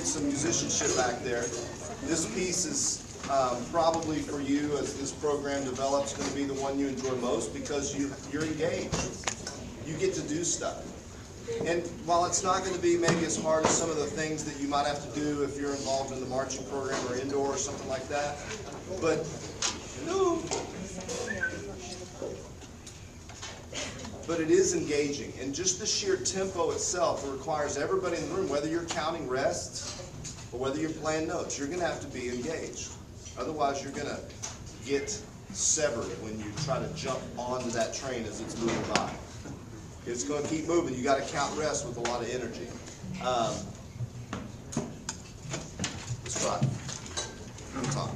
hearing some musicianship back there. This piece is probably for you, as this program develops, going to be the one you enjoy most because you're engaged. You get to do stuff. And while it's not going to be maybe as hard as some of the things that you might have to do if you're involved in the marching program or indoor or something like that, but it is engaging. And just the sheer tempo itself requires everybody in the room, whether you're counting rests or whether you're playing notes, you're going to have to be engaged. Otherwise, you're going to get severed when you try to jump onto that train as it's moving by. It's going to keep moving. You got to count rest with a lot of energy. Let's try. Come talk.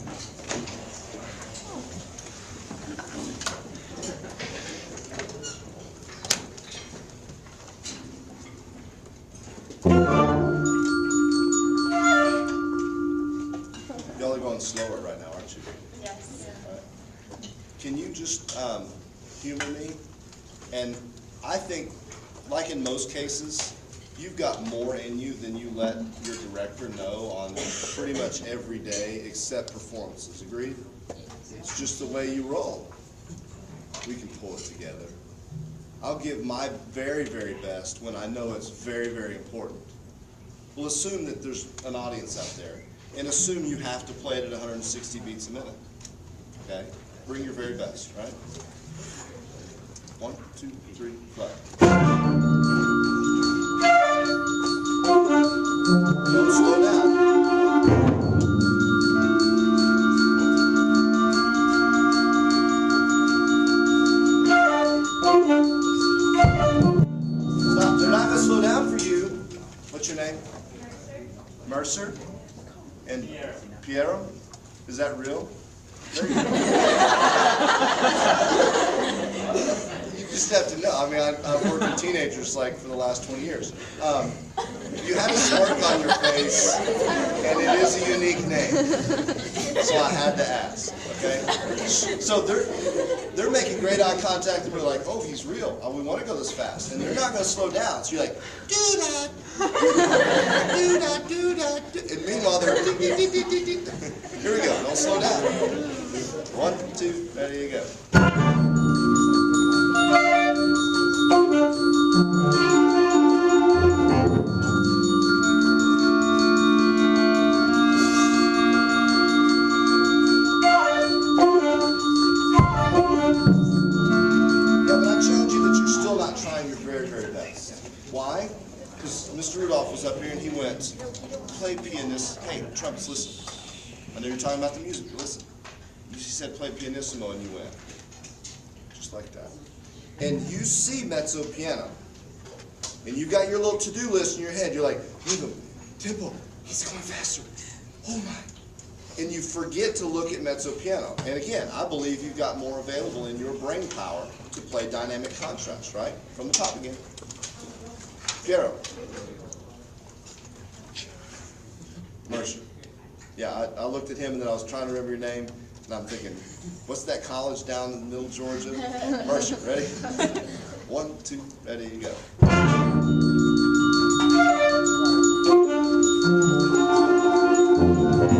Y'all are going slower right now, aren't you? Yes. Right. Can you just humor me? And I think, like in most cases, you've got more in you than you let your director know on pretty much every day except performances. Agreed? It's just the way you roll. We can pull it together. I'll give my very, very best when I know it's very, very important. We'll assume that there's an audience out there, and assume you have to play it at 160 beats a minute. Okay? Bring your very best, right? 1, 2, 3, play. Don't slow down. Stop. They're not going to slow down for you. What's your name? Mercer? And Piero? Is that real? There you go. You just have to know. I mean, I've worked with teenagers like for the last 20 years. You have a smirk on your face, and it is a unique name. So I had to ask. Okay? So they're making great eye contact, and we're like, oh, he's real. Oh, we want to go this fast. And they're not going to slow down. So you're like, do that, do that, do that, do. And meanwhile, they're ding, ding, ding, ding, ding, ding. Here we go. Don't slow down. 1, 2, there you go. Why? Because Mr. Rudolph was up here and he went, play pianissimo. Hey, trumpets, listen. I know you're talking about the music, but listen. He said play pianissimo and you went. Just like that. And you see mezzo piano. And you got your little to-do list in your head. You're like, rhythm, tempo, he's going faster. Oh my. And you forget to look at mezzo piano. And again, I believe you've got more available in your brain power to play dynamic contrast, right? From the top again. Piero. Mercer. Yeah, I looked at him and then I was trying to remember your name, and I'm thinking, what's that college down in middle Georgia? Mercer, ready? 1, 2, ready, you go.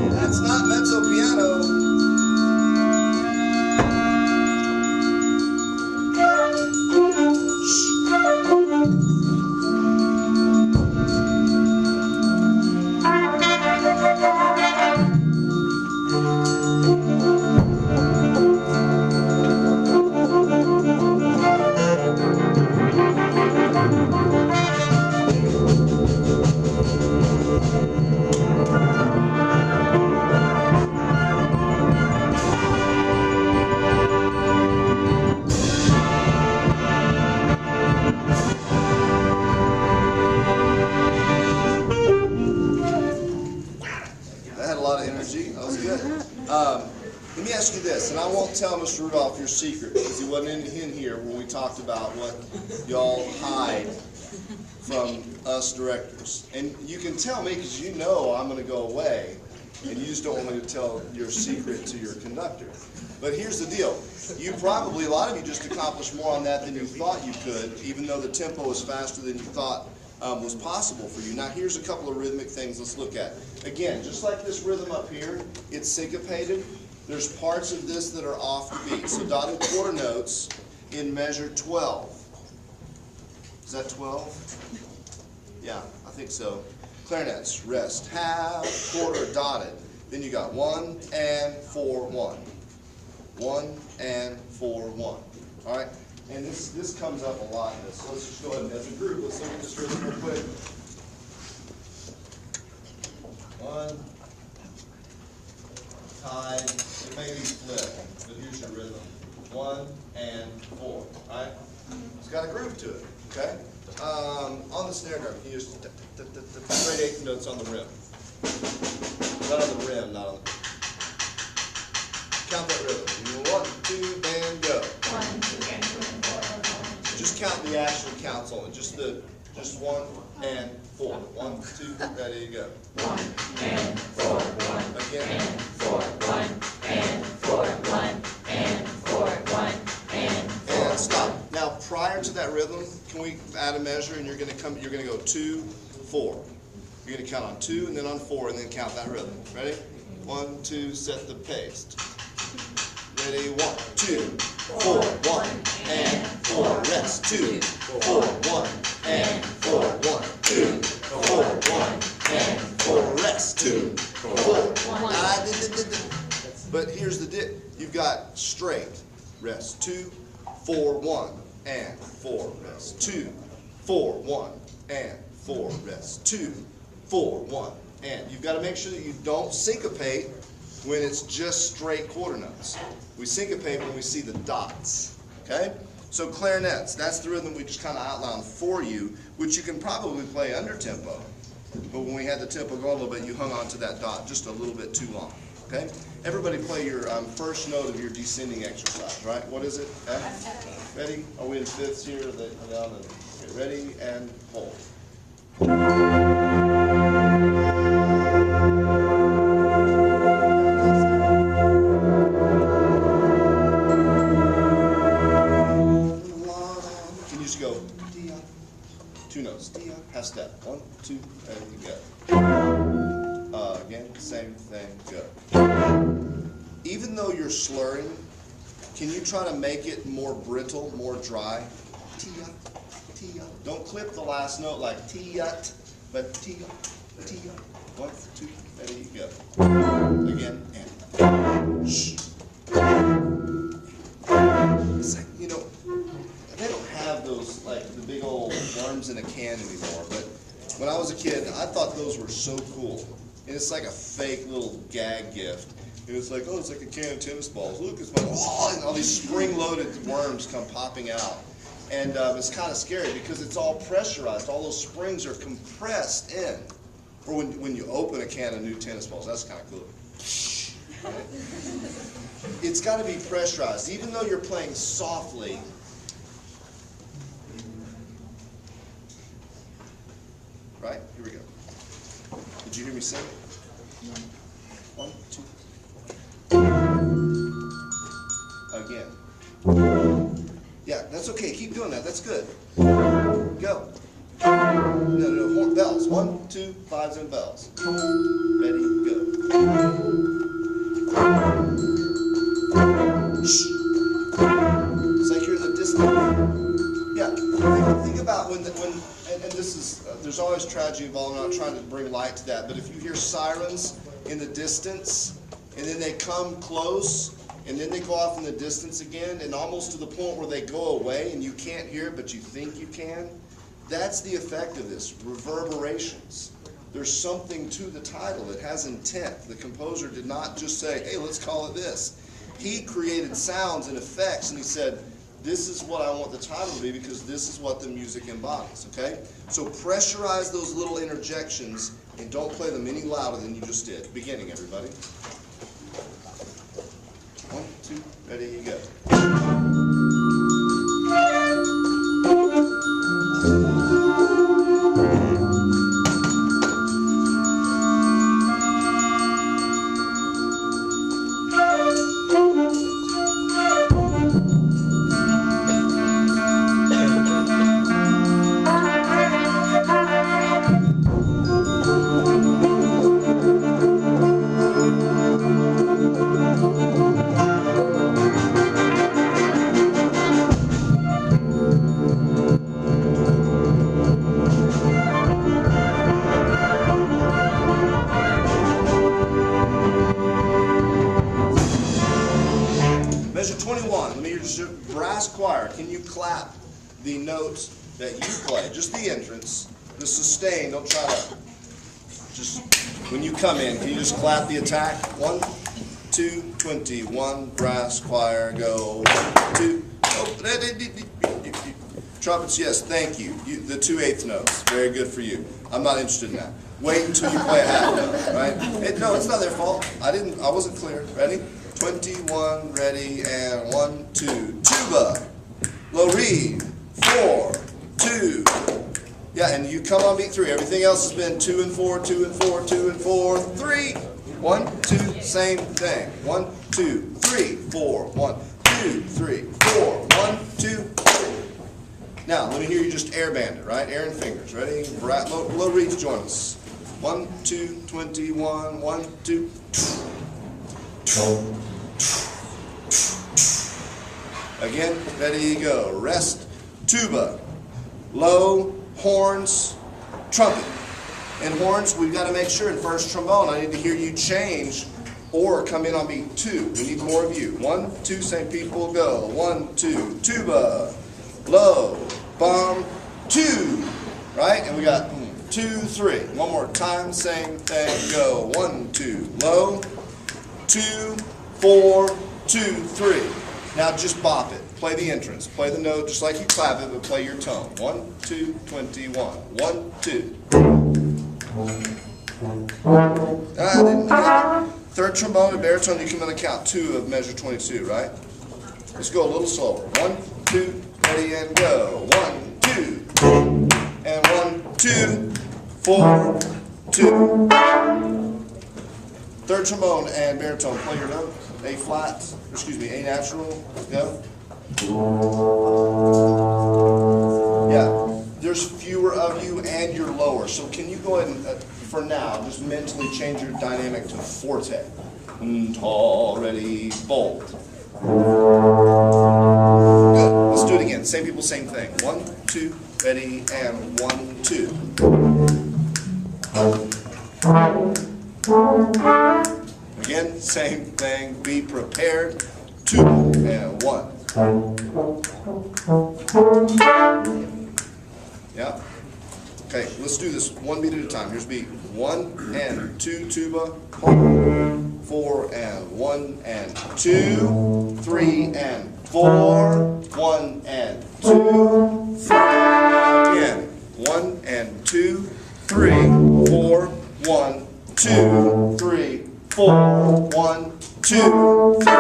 That's not mezzo piano. Let me ask you this, and I won't tell Mr. Rudolph your secret because he wasn't in here when we talked about what y'all hide from us directors. And you can tell me because you know I'm going to go away, and you just don't want me to tell your secret to your conductor. But here's the deal. You probably, a lot of you just accomplished more on that than you thought you could, even though the tempo is faster than you thought was possible for you. Now here's a couple of rhythmic things let's look at. Again, just like this rhythm up here, it's syncopated. There's parts of this that are off the beat. So dotted quarter notes in measure 12. Is that 12? Yeah, I think so. Clarinets, rest, half, quarter, dotted. Then you got 1 and 4, 1. 1 and 4, 1. All right? And this comes up a lot in this. So let's just go ahead and as a group, let's look at this rhythm real quick. 1, tied, it may be flip, but here's your rhythm. 1 and 4, all right? It's got a groove to it, okay? On the snare drum, you just straight eighth notes on the rim. Not on the rim, not on the... Count that rhythm. 1, 2, and go. 1, 2, and 4. Just count the actual counts only. Just 1 and 4. 1, 2, ready, go. 1 and 4, 1 Again. and 4, 1 and 4, 1 and 4, 1 and 4. And stop. Now, prior to that rhythm, can we add a measure? And you're going to go 2, 4. You're going to count on 2 and then on 4 and then count that rhythm. Ready? 1, 2, set the pace. Ready? 1, 2, 4, 1 and 4. Rest. 2, 4, 1 and 4, 1, 2, 4, 1 and 4. Rest. 2, 4, 1. But here's the dip. You've got straight. Rest. 2, 4, 1 and 4. Rest. 2, 4, 1 and 4. Rest. 2, 4, 1 and. You've got to make sure that you don't syncopate when it's just straight quarter notes. We syncopate when we see the dots, okay? So clarinets, that's the rhythm we just kind of outlined for you, which you can probably play under tempo. But when we had the tempo go a little bit, you hung on to that dot just a little bit too long, okay? Everybody play your first note of your descending exercise, right? What is it? F? Ready? Are we in fifths here? Okay, ready and hold. Two notes, half step, 1, 2, and go. Again, same thing, go. Even though you're slurring, can you try to make it more brittle, more dry? Tia, tia. Don't clip the last note like tia, but tia, tia. 1, 2, ready, go. Again, and shh. It's like, you know, they don't have those, like, the big old worms in a can anymore, but when I was a kid, I thought those were so cool. And it's like a fake little gag gift. And it's like, oh, it's like a can of tennis balls. Look, it's my, oh, and all these spring-loaded worms come popping out. And it's kind of scary because it's all pressurized. All those springs are compressed in. Or when you open a can of new tennis balls, that's kind of cool. Right? It's got to be pressurized. Even though you're playing softly, right? Here we go. Did you hear me sing? 1, 2. Again. Yeah, that's okay. Keep doing that. That's good. Go. No, horn bells. 1, 2, 5s and bells. Ready, go. Shh. It's like you're in the distance. Yeah. Think about when and this is, there's always tragedy involved. I'm not trying to bring light to that, but if you hear sirens in the distance, and then they come close, and then they go off in the distance again, and almost to the point where they go away, and you can't hear it, but you think you can, that's the effect of this, reverberations. There's something to the title. It has intent. The composer did not just say, hey, let's call it this. He created sounds and effects, and he said, this is what I want the title to be because this is what the music embodies, okay? So pressurize those little interjections and don't play them any louder than you just did. Beginning, everybody. 1, 2, ready, go. clap the note that you play, just the entrance, the sustain. Don't try to just, when you come in, can you just clap the attack? 1, 2, 21, brass, choir, go. 1, 2, oh, trumpets, yes, thank you. The 2/8 notes, very good for you. I'm not interested in that. Wait until you play a half note, right? No, it's not their fault. I wasn't clear. Ready? 21, ready, and 1, 2, tuba, low reed, 4, 2. Yeah, and you come on beat 3. Everything else has been 2 and 4, 2 and 4, 2 and 4, 3. 1, 2, same thing. 1, 2, 3, 4, 1, 2, 3, 4, 1, 2, 3. Now, let me hear you just air band it, right? Air and fingers. Ready? Low reeds join us. 1, 2, 21, 1, 2. Again, ready, go. Rest, tuba, low, horns, trumpet. And horns, we've got to make sure in first trombone, I need to hear you change or come in on beat 2. We need more of you. 1, 2, same people, go. 1, 2, tuba, low, bomb, 2. Right? And we got 2, 3. One more time, same thing, go. 1, 2, low, 2, 4, 2, 3. Now just bop it. Play the entrance. Play the note just like you clap it, but play your tone. 1, 2, 21. 1, 2. Third trombone and baritone, you come in and count 2 of measure 22, right? Let's go a little slower. 1, 2, ready and go. 1, 2, and 1, 2, 4, 2. Third trombone and baritone, play your note. A flat, excuse me, A natural, go. Yeah, there's fewer of you and you're lower. So can you go ahead and, for now, just mentally change your dynamic to forte. Tall, ready, bold. Good, let's do it again. Same people, same thing. 1, 2, ready, and 1, 2. Again, same thing, be prepared. 2 and 1. Yeah. Okay, let's do this one beat at a time. Here's beat 1 and 2 tuba, 4 and 1 and 2, 3 and 4, 1 and 2, 3. Again, 1 and 2, 3, 4, 1, 2, 3, 4, 1, 2, 3.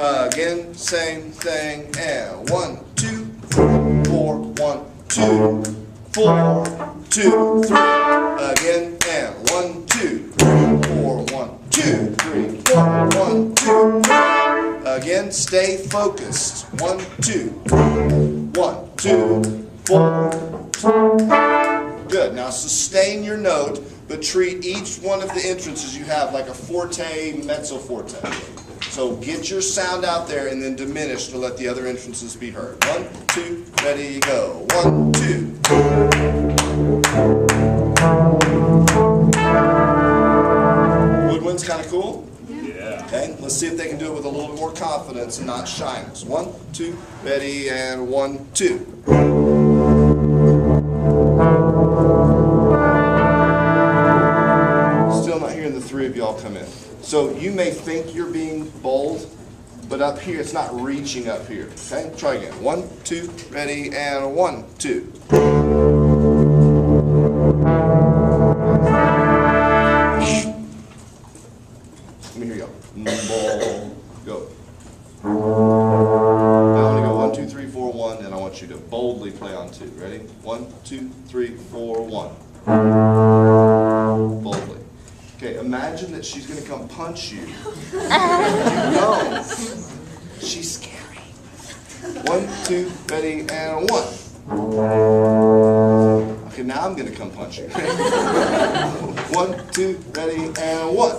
Again, same thing, and 1, 2, 3, 4, 1, 2, 4, 2, 3. Again, and 1, 2, 3, 4, 1, 2, 3, 4, 1, 2, 3. Again, stay focused. 1, 2, 1, 2, 4. Good. Now sustain your note, but treat each one of the entrances you have like a forte, mezzo forte. So get your sound out there and then diminish to let the other entrances be heard. 1, 2, ready, go. 1, 2. Woodwind's kind of cool? Yeah. Okay, let's see if they can do it with a little bit more confidence and not shyness. 1, 2, ready, and 1, 2. Still not hearing the 3 of y'all come in. So you may think you're being bold, but up here it's not reaching up here. Okay, try again. 1, 2, ready, and 1, 2. Let me hear y'all. Bold. Go. I want to go 1, 2, 3, 4, 1, and I want you to boldly play on 2. Ready? 1, 2, 3, 4, 1. Boldly. Okay, imagine that she's going to come punch you. You know she's scary. 1, 2, ready, and 1. Okay, now I'm going to come punch you. 1, 2, ready, and 1.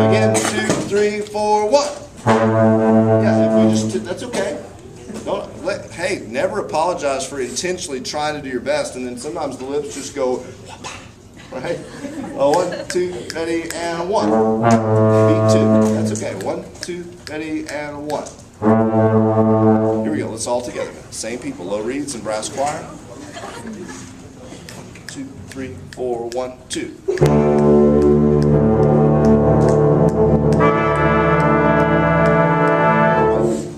Again, 2, 3, 4, 1. Yeah, if we just, that's okay. Hey, never apologize for intentionally trying to do your best, and then sometimes the lips just go, right? 1, 2, ready, and 1. Beat 2. That's okay. 1, 2, ready, and 1. Here we go, let's all together now. Same people, low reeds and brass choir. 2, 3, 4, 1, 2.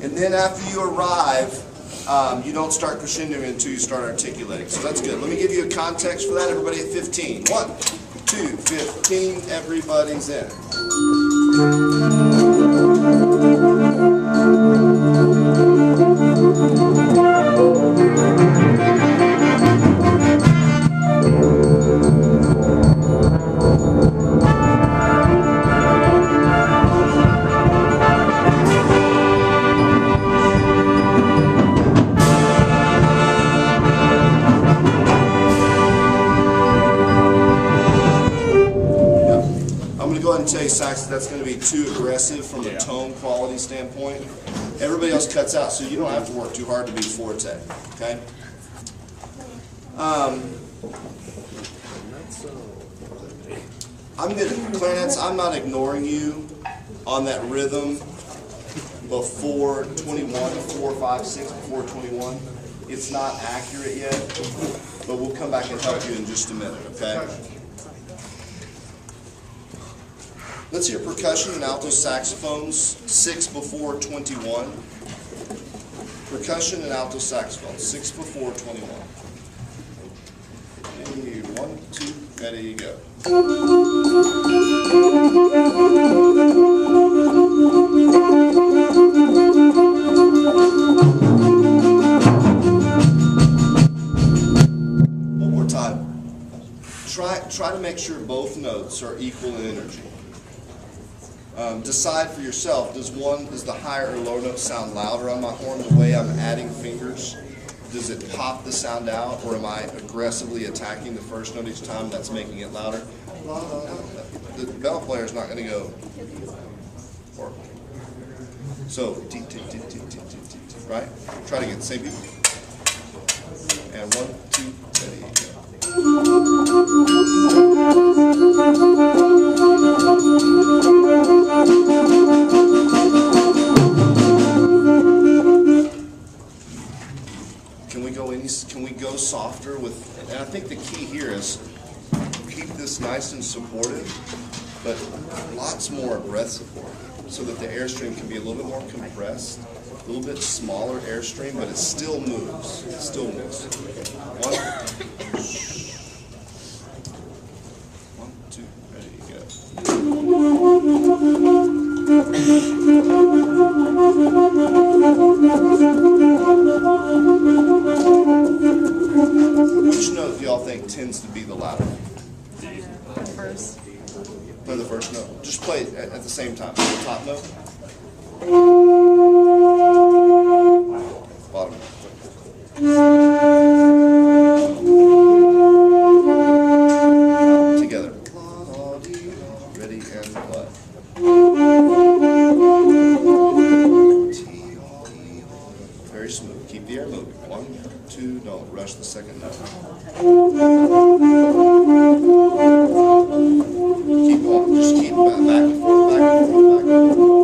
And then after you arrive, you don't start crescendoing until you start articulating. So that's good. Let me give you a context for that. Everybody at 15. 1, 2, 15. Everybody's in. Go ahead and tell you, Saxon, that's going to be too aggressive from a tone quality standpoint. Everybody else cuts out, so you don't have to work too hard to be forte. Okay? Clarence, I'm not ignoring you on that rhythm before 21, 4, 5, 6, before 21. It's not accurate yet, but we'll come back and help you in just a minute, okay? Let's hear percussion and alto saxophones, 6 before 21. Percussion and alto saxophone, 6 before 21. Hey, 1, 2, ready, go. One more time. Try to make sure both notes are equal in energy. Decide for yourself, does the higher or lower note sound louder on my horn the way I'm adding fingers? Does it pop the sound out, or am I aggressively attacking the first note each time that's making it louder? The bell player is not going to go. So, right? Try to get the same people. And 1, 2, ready, go. Can we go softer with, and I think the key here is keep this nice and supportive, but lots more breath support so that the airstream can be a little bit more compressed, a little bit smaller airstream, but it still moves. It still moves. 1, 2, ready, Which note do y'all think tends to be the louder? The first. Play the first note. Just play it at the same time. The top note. Bottom note. Together. Ready and play. Very smooth. Keep the air moving. 1, 2, don't rush the second note. Keep going. Just keep back and forth, back and forth,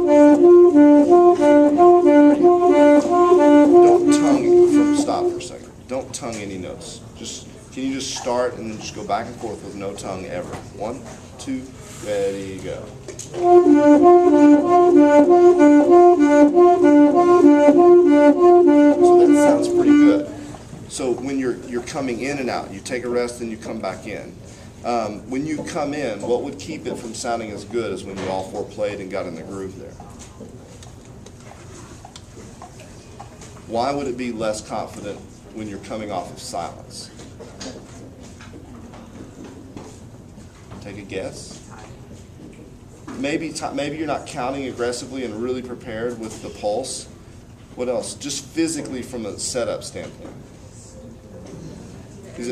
back and forth. Don't tongue, stop for a second. Don't tongue any notes. Can you just start and then just go back and forth with no tongue ever? 1, 2, ready, go. So that sounds pretty good. So when you're coming in and out, you take a rest and you come back in. When you come in, what would keep it from sounding as good as when you all four played and got in the groove there? Why would it be less confident when you're coming off of silence? Take a guess. Maybe you're not counting aggressively and really prepared with the pulse. What else? Just physically from a setup standpoint. Is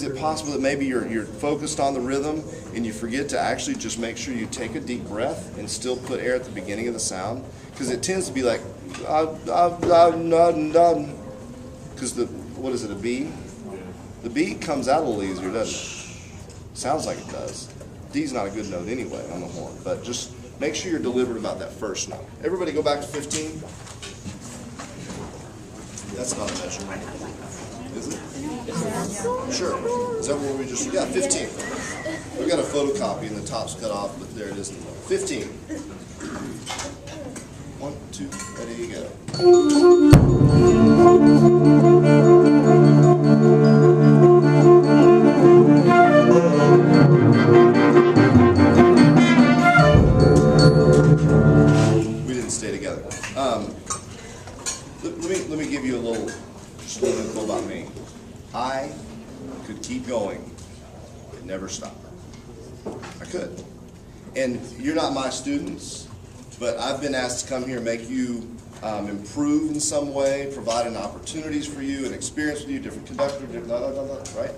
it possible that maybe you're focused on the rhythm and you forget to actually just make sure you take a deep breath and still put air at the beginning of the sound? Because it tends to be like, because what is it, a B? The B comes out a little easier, doesn't it? Sounds like it does. D's not a good note anyway on the horn, but just Make sure you're deliberate about that first note. Everybody go back to 15. That's not a measurement, is it? Sure. Is that where we just, yeah, 15. We got a photocopy and the top's cut off, but there it is. 15. 1, 2, ready, go. We didn't stay together. Let me give you just a little info about me. I could keep going and never stop. I could. And you're not my students, but I've been asked to come here and make you improve in some way, providing opportunities for you, an experience with you, different conductor, right?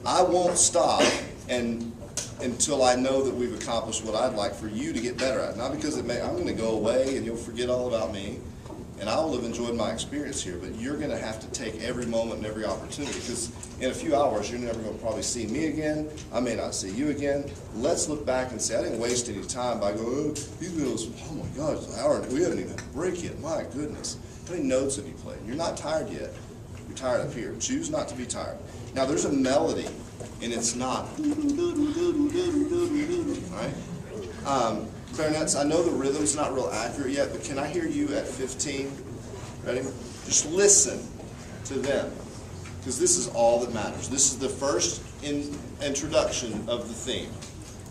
I won't stop until I know that we've accomplished what I'd like for you to get better at. Not because I'm going to go away and you'll forget all about me, and I will have enjoyed my experience here, but you're going to have to take every moment and every opportunity, because in a few hours you're never going to probably see me again. I may not see you again. Let's look back and say, I didn't waste any time by going, oh my God, it's an hour, and we haven't even had a break yet. My goodness. How many notes have you played? You're not tired yet. You're tired up here. Choose not to be tired. Now there's a melody, and it's not, right? Clarinets, I know the rhythm's not real accurate yet, but can I hear you at 15? Ready? Just listen to them, because this is all that matters. This is the first introduction of the theme.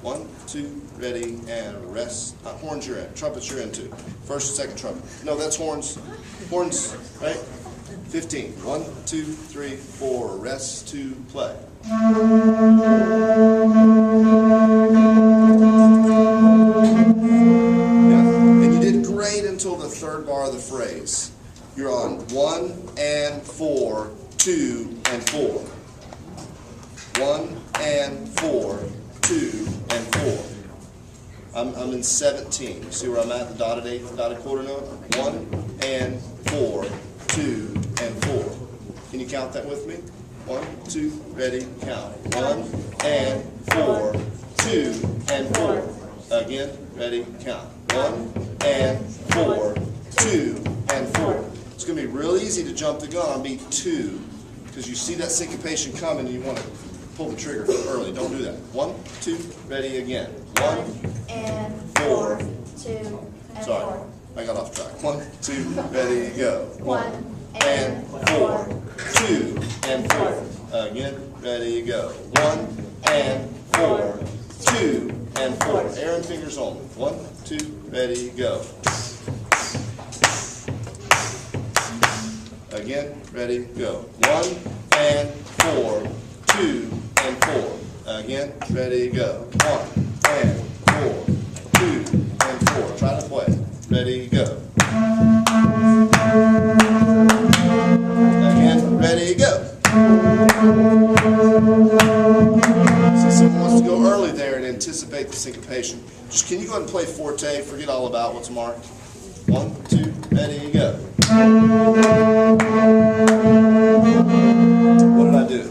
1, 2, ready, and rest. Horns you're in. Trumpets you're in too. First and second trumpet. No, that's horns. Horns, right? 15. 1, 2, 3, 4. Rest, 2, play. Yeah, and you did great until the third bar of the phrase. You're on 1 and 4, 2 and 4. 1 and 4, 2 and 4. I'm in 17. You see where I'm at, the dotted eighth, dotted quarter note? 1 and 4, 2 and 4. Can you count that with me? 1, 2, ready, count. 1 and 4, 2 and 4. Again, ready, count. 1 and 4, 2 and 4. It's going to be real easy to jump the gun on beat 2, because you see that syncopation coming and you want to pull the trigger early. Don't do that. 1, 2, ready, again. 1 and 4, 2 and sorry, 4. I got off track. 1, 2, ready, go. 1 and 4, 2 and 4. Again, ready, go. 1 and 4, 2 and 4. Aaron fingers only. 1, 2, ready, go. Again, ready, go. 1 and 4, 2 and 4. Again, ready, go. 1 and 4, 2 and 4. Try to play. Ready, go. Again, ready, go. See, someone wants to go early there and anticipate the syncopation. Just can you go ahead and play forte? Forget all about what's marked. 1, 2, ready, go. What did I do?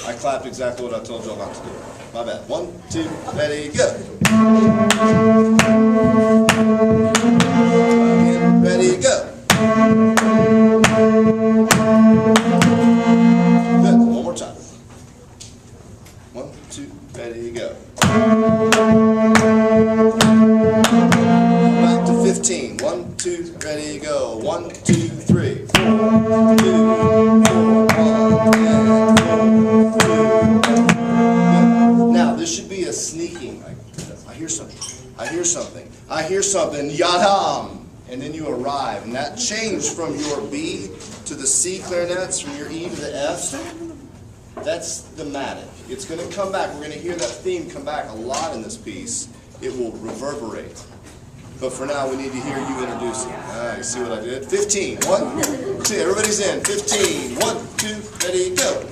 I clapped exactly what I told y'all not to do. My bad. 1, 2, ready, go. Again, ready, go. Good. One more time. 1, 2, ready, go. Back to 15. 1, 2, ready, go. 1, 2, 3, 4, 2, 4, 1, and 4, 2, and 4. Now, this should be a sneaking. I hear something. I hear something. I hear something. Yadam. And then you arrive. And that change from your B to the C clarinets, from your E to the F, that's thematic. It's going to come back. We're going to hear that theme come back a lot in this piece. It will reverberate. But for now, we need to hear you introduce it. You see what I did? 15. 1, 2. Everybody's in. 15. 1, 2, ready, go.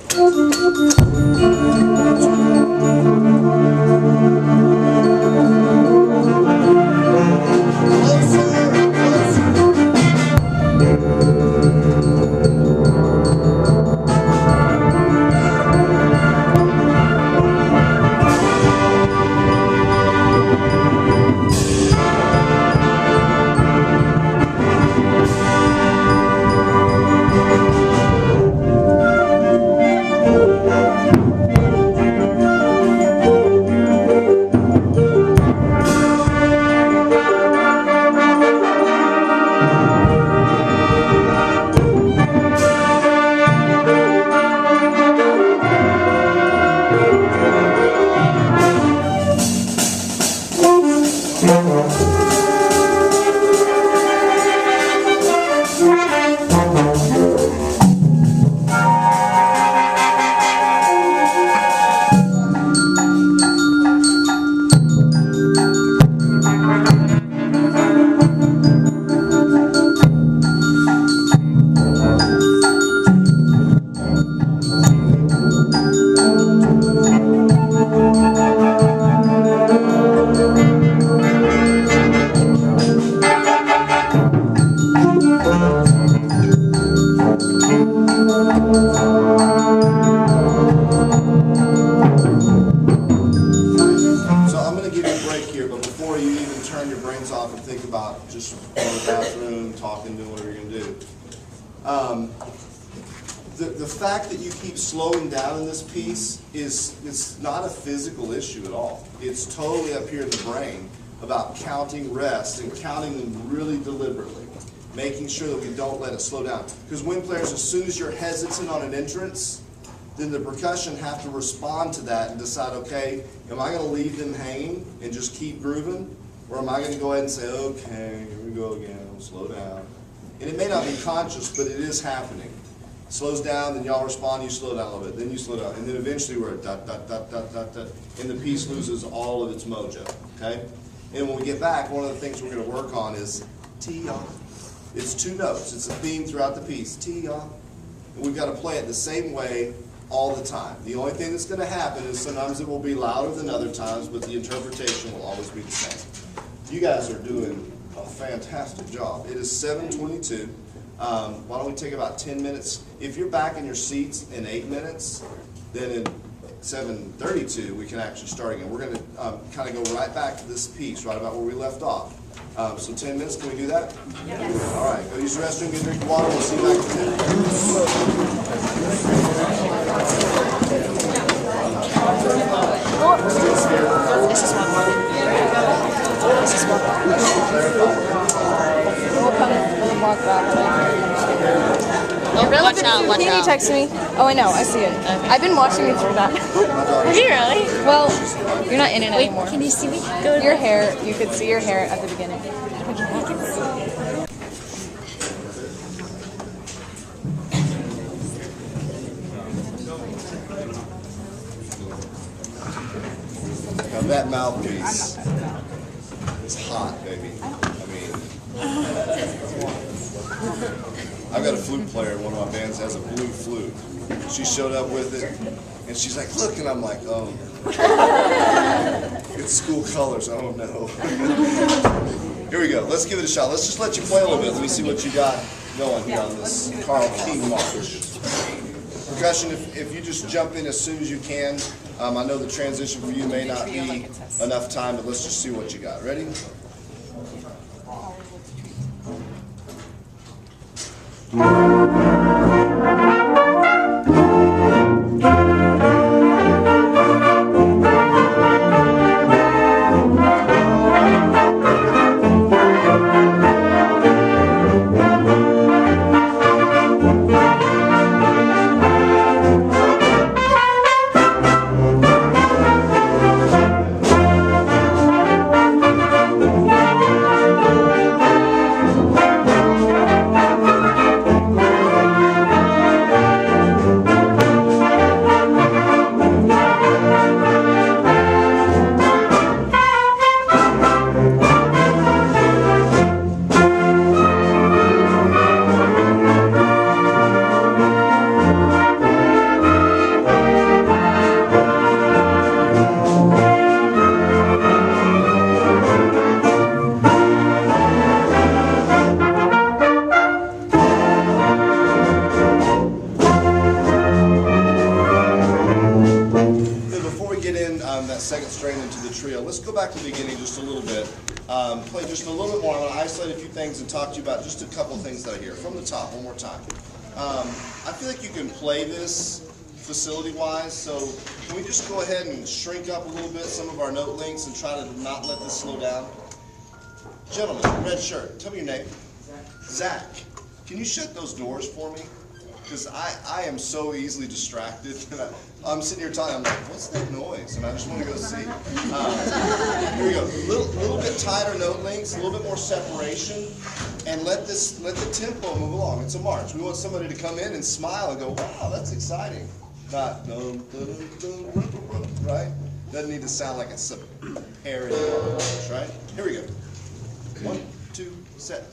just going to the bathroom, talking, doing whatever you're gonna do. The fact that you keep slowing down in this piece it's not a physical issue at all. It's totally up here in the brain about counting rests and counting them really deliberately, making sure that we don't let it slow down. Because wind players, as soon as you're hesitant on an entrance, then the percussion have to respond to that and decide, okay, am I going to leave them hanging and just keep grooving? Or am I going to go ahead and say, okay, here we go again, slow down. And it may not be conscious, but it is happening. It slows down, then y'all respond, you slow down a little bit, then you slow down. And then eventually we're at dot, dot, dot, dot, dot, dot, and the piece loses all of its mojo, okay? And when we get back, one of the things we're going to work on is T-yaw. It's 2 notes. It's a theme throughout the piece. T-yaw. And we've got to play it the same way all the time. The only thing that's going to happen is sometimes it will be louder than other times, but the interpretation will always be the same. You guys are doing a fantastic job. It is 7:22. Why don't we take about 10 minutes? If you're back in your seats in 8 minutes, then in 7:32 we can actually start again. We're going to kind of go right back to this piece, right about where we left off. So 10 minutes, can we do that? Yes. All right, go use the restroom, get a drink of water, we'll see you back in 10 This is one. This is one. We'll walk back. Watch out, watch Can you out. text me? Oh, I know. I see it. I've been watching you through that. Did you really? Well, you're not in it Wait, anymore. can you see me? Go Your hair, you could see your hair at the beginning. Now that mouthpiece is hot, baby. I mean, I've got a flute player in one of my bands that has a blue flute. She showed up with it, and she's like, look, and I'm like, oh. It's school colors, oh no. Here we go, let's give it a shot. Let's just let you play a little bit. Let me see what you got going here on this Carl King march. Percussion, if you just jump in as soon as you can. I know the transition for you may not be enough time, but let's just see what you got. Ready? Second strain into the trio. Let's go back to the beginning just a little bit. Play just a little bit more. I'm going to isolate a few things and talk to you about just a couple of things that I hear. From the top, one more time. I feel like you can play this facility-wise, so can we just go ahead and shrink up a little bit some of our note links and try to not let this slow down? Gentlemen, red shirt, tell me your name. Zach. Can you shut those doors for me? Because I am so easily distracted. I'm sitting here talking, I'm like, what's that noise? And I just want to go see. Here we go. A little bit tighter note links, a little bit more separation, and let the tempo move along. It's a march. We want somebody to come in and smile and go, wow, that's exciting. Not, dun, dun, dun, dun, right? Doesn't need to sound like it's a parody of a march, right? Here we go. 1, 2, set.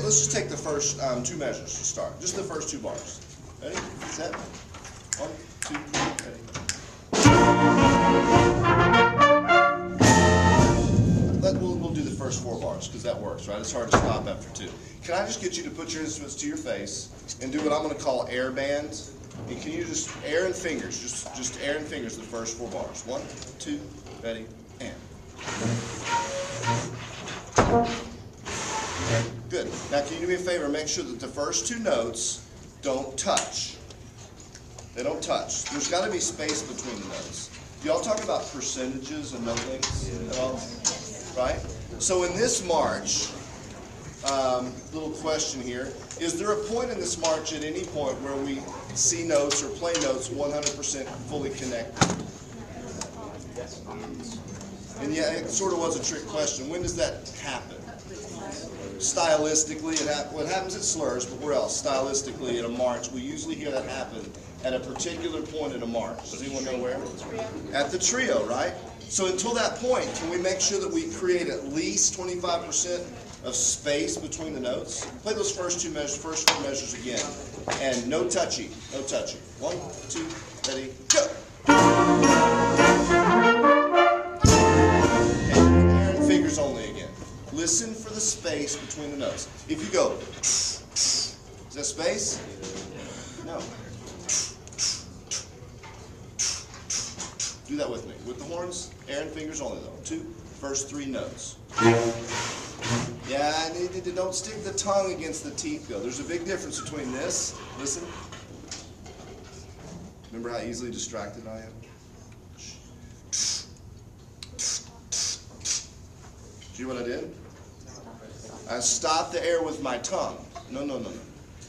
Let's just take the first 2 measures to start. Just the first 2 bars. Ready? Set. 1, 2, 3, ready. We'll do the first 4 bars because that works, right? It's hard to stop after 2. Can I just get you to put your instruments to your face and do what I'm going to call air bands? And can you just air and fingers, just air and fingers the first 4 bars. 1, 2, ready, and. Good. Now can you do me a favor? Make sure that the first 2 notes don't touch. They don't touch. There's got to be space between the notes. Do y'all talk about percentages and note lengths at all? Right? So in this march, little question here, is there a point in this march at any point where we see notes or play notes 100% fully connected? And yeah, it sort of was a trick question. When does that happen? Stylistically, what happens at slurs, but where else? Stylistically, at a march, we usually hear that happen at a particular point in a march. Does anyone know where? At the trio, right? So until that point, can we make sure that we create at least 25% of space between the notes? Play those first 2 measures again. And no touchy, no touchy. 1, 2, ready, go! Okay, and fingers only again. Listen for the space between the notes. If you go, is that space? No. Do that with me. With the horns, air and fingers only though. 2, first 3 notes. Yeah, don't stick the tongue against the teeth though. There's a big difference between this. Listen. Remember how easily distracted I am? See what I did? I stopped the air with my tongue. No.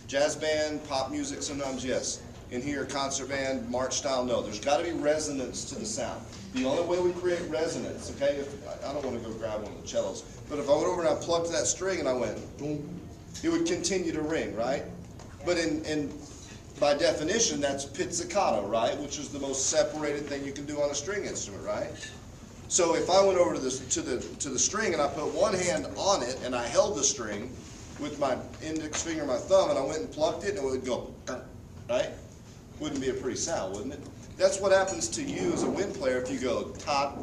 Jazz band, pop music, sometimes yes. In here, concert band, march style, no. There's got to be resonance to the sound. The only way we create resonance, okay, I don't want to go grab one of the cellos, but if I went over and I plucked that string and I went, boom, it would continue to ring, right? But by definition, that's pizzicato, right? Which is the most separated thing you can do on a string instrument, right? So if I went over to the string and I put one hand on it and I held the string with my index finger and my thumb and I went and plucked it and it would go, right? Wouldn't be a pretty sound, wouldn't it? That's what happens to you as a wind player if you go top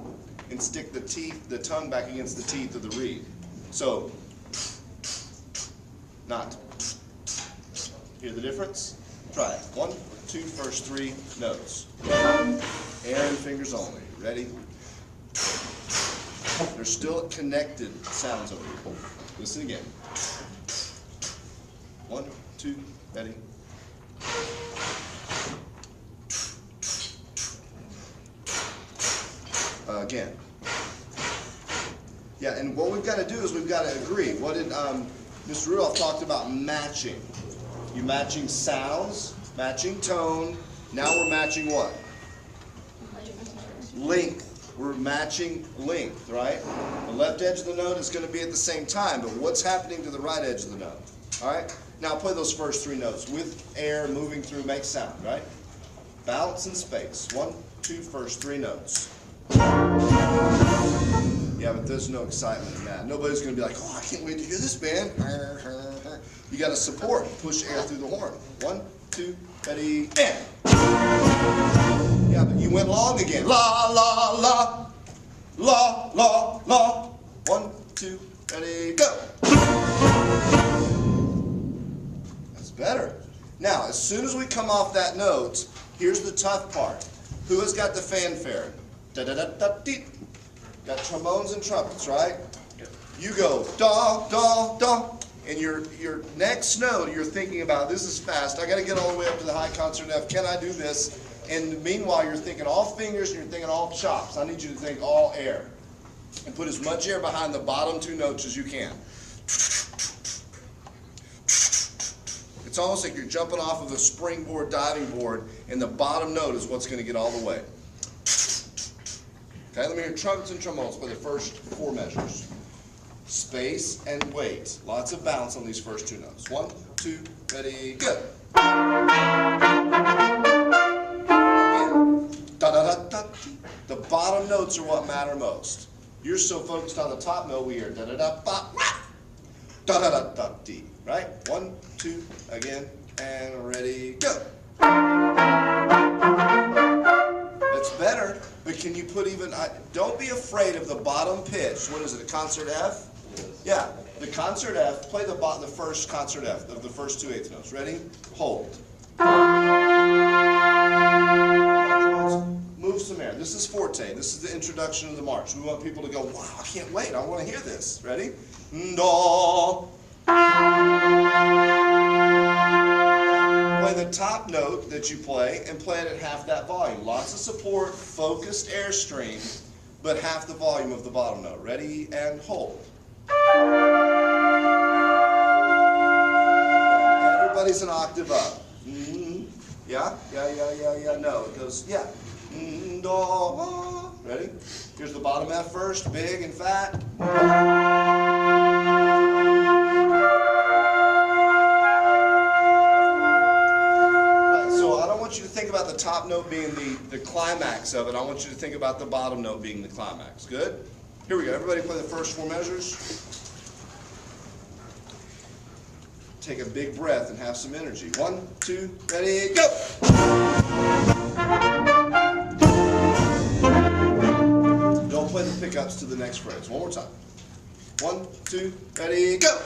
and stick the tongue back against the teeth of the reed. So, not. Hear the difference? Try it. 1, 2, first 3 notes. Air and fingers only. Ready? There's still connected sounds over here. Listen again. 1, 2, ready? Again. Yeah, and what we've got to do is we've got to agree. What did Mr. Rudolph talked about matching? You matching sounds, matching tone. Now we're matching what? Length. We're matching length, right? The left edge of the note is going to be at the same time, but what's happening to the right edge of the note? All right? Now play those first 3 notes with air moving through, make sound, right? Balance and space. 1, 2, first 3 notes. Yeah, but there's no excitement in that. Nobody's going to be like, oh, I can't wait to hear this band. You got to support, push air through the horn. 1, 2, ready, and. Yeah, but you went long again. La, la, la, la, la, la. 1, 2, ready, go. That's better. Now, as soon as we come off that note, here's the tough part. Who has got the fanfare? Da-da-da-da-dee. Got trombones and trumpets, right? You go da, da, da, and your next note you're thinking about, this is fast, I got to get all the way up to the high concert F, can I do this? And meanwhile you're thinking all fingers and you're thinking all chops. I need you to think all air. And put as much air behind the bottom 2 notes as you can. It's almost like you're jumping off of a springboard diving board and the bottom note is what's going to get all the way. Okay, let me hear trumpets and trombones for the first 4 measures. Space and weight. Lots of bounce on these first 2 notes. 1, 2, ready, go. Again. Da da da da. The bottom notes are what matter most. You're so focused on the top note, we hear da da da ba da da da da dee. Right? 1, 2, again, and ready, go. That's better. But can you put even, don't be afraid of the bottom pitch. What is it, a concert F? Yeah. the concert F, play the first concert F, the first 2 eighth notes. Ready? Hold. Move some air. This is forte. This is the introduction of the march. We want people to go, wow, I can't wait. I want to hear this. Ready? Do. Play the top note that you play and play it at half that volume. Lots of support, focused airstream, but half the volume of the bottom note. Ready? And hold. Everybody's an octave up. Yeah? No, it goes, yeah. Do. Ready? Here's the bottom F first, big and fat. Right, so I don't want you to think about the top note being the climax of it. I want you to think about the bottom note being the climax. Good? Here we go. Everybody play the first 4 measures. Take a big breath and have some energy. 1, 2, ready, go! Don't play the pickups to the next phrase. One more time. 1, 2, ready, go!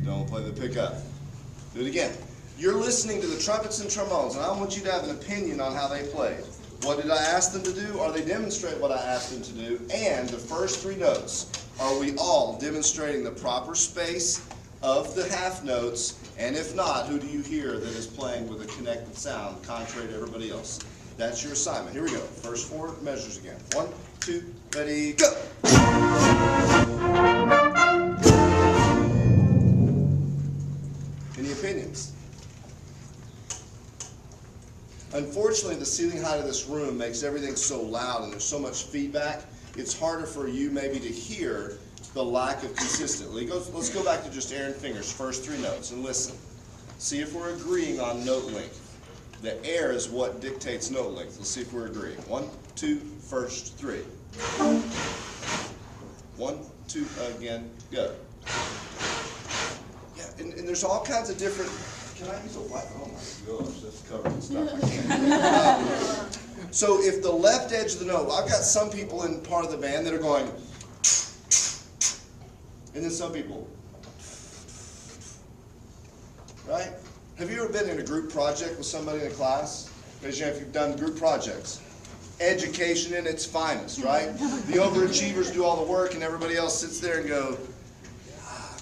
Don't play the pickup. Do it again. You're listening to the trumpets and trombones, and I want you to have an opinion on how they play. What did I ask them to do? Are they demonstrate what I asked them to do? And the first 3 notes, are we all demonstrating the proper space of the half notes? And if not, who do you hear that is playing with a connected sound contrary to everybody else? That's your assignment. Here we go. First 4 measures again. 1, 2, ready, go! Any opinions? Unfortunately, the ceiling height of this room makes everything so loud and there's so much feedback, it's harder for you maybe to hear the lack of consistency. Let's go back to just Aaron Fingers, first 3 notes, and listen. See if we're agreeing on note length. The air is what dictates note length. Let's see if we're agreeing. 1, 2, first 3. 1, 2, again, go. Yeah, and there's all kinds of different. Can I use a white? Oh my gosh, that's covered in stuff. I can't. So if the left edge of the note, I've got some people in part of the band that are going, and then some people, right? Have you ever been in a group project with somebody in a class? Raise your hand if you've done group projects. Education in its finest, right? The overachievers do all the work and everybody else sits there and go,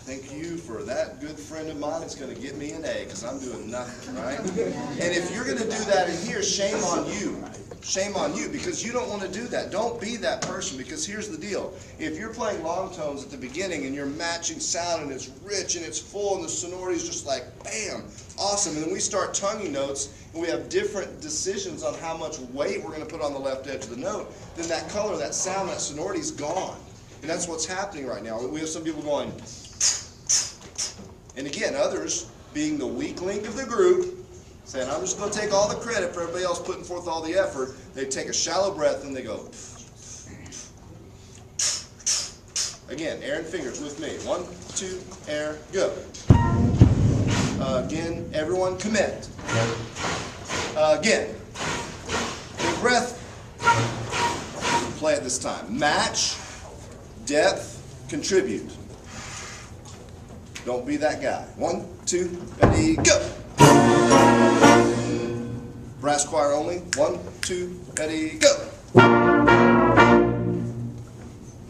thank you for that good friend of mine. It's going to get me an A because I'm doing nothing, right? And if you're going to do that in here, shame on you. Shame on you because you don't want to do that. Don't be that person because here's the deal. If you're playing long tones at the beginning and you're matching sound and it's rich and it's full and the sonority is just like, bam, awesome. And then we start tonguing notes and we have different decisions on how much weight we're going to put on the left edge of the note, then that color, that sound, that sonority is gone. And that's what's happening right now. We have some people going, and again, others, being the weak link of the group, saying, I'm just going to take all the credit for everybody else putting forth all the effort. They take a shallow breath and they go. Again, Aaron Fingers with me. 1, 2, air, go. Again, everyone commit. Again, big breath. Play it this time. Match, depth, contribute. Don't be that guy. 1, 2, ready, go. Brass choir only. 1, 2, ready, go.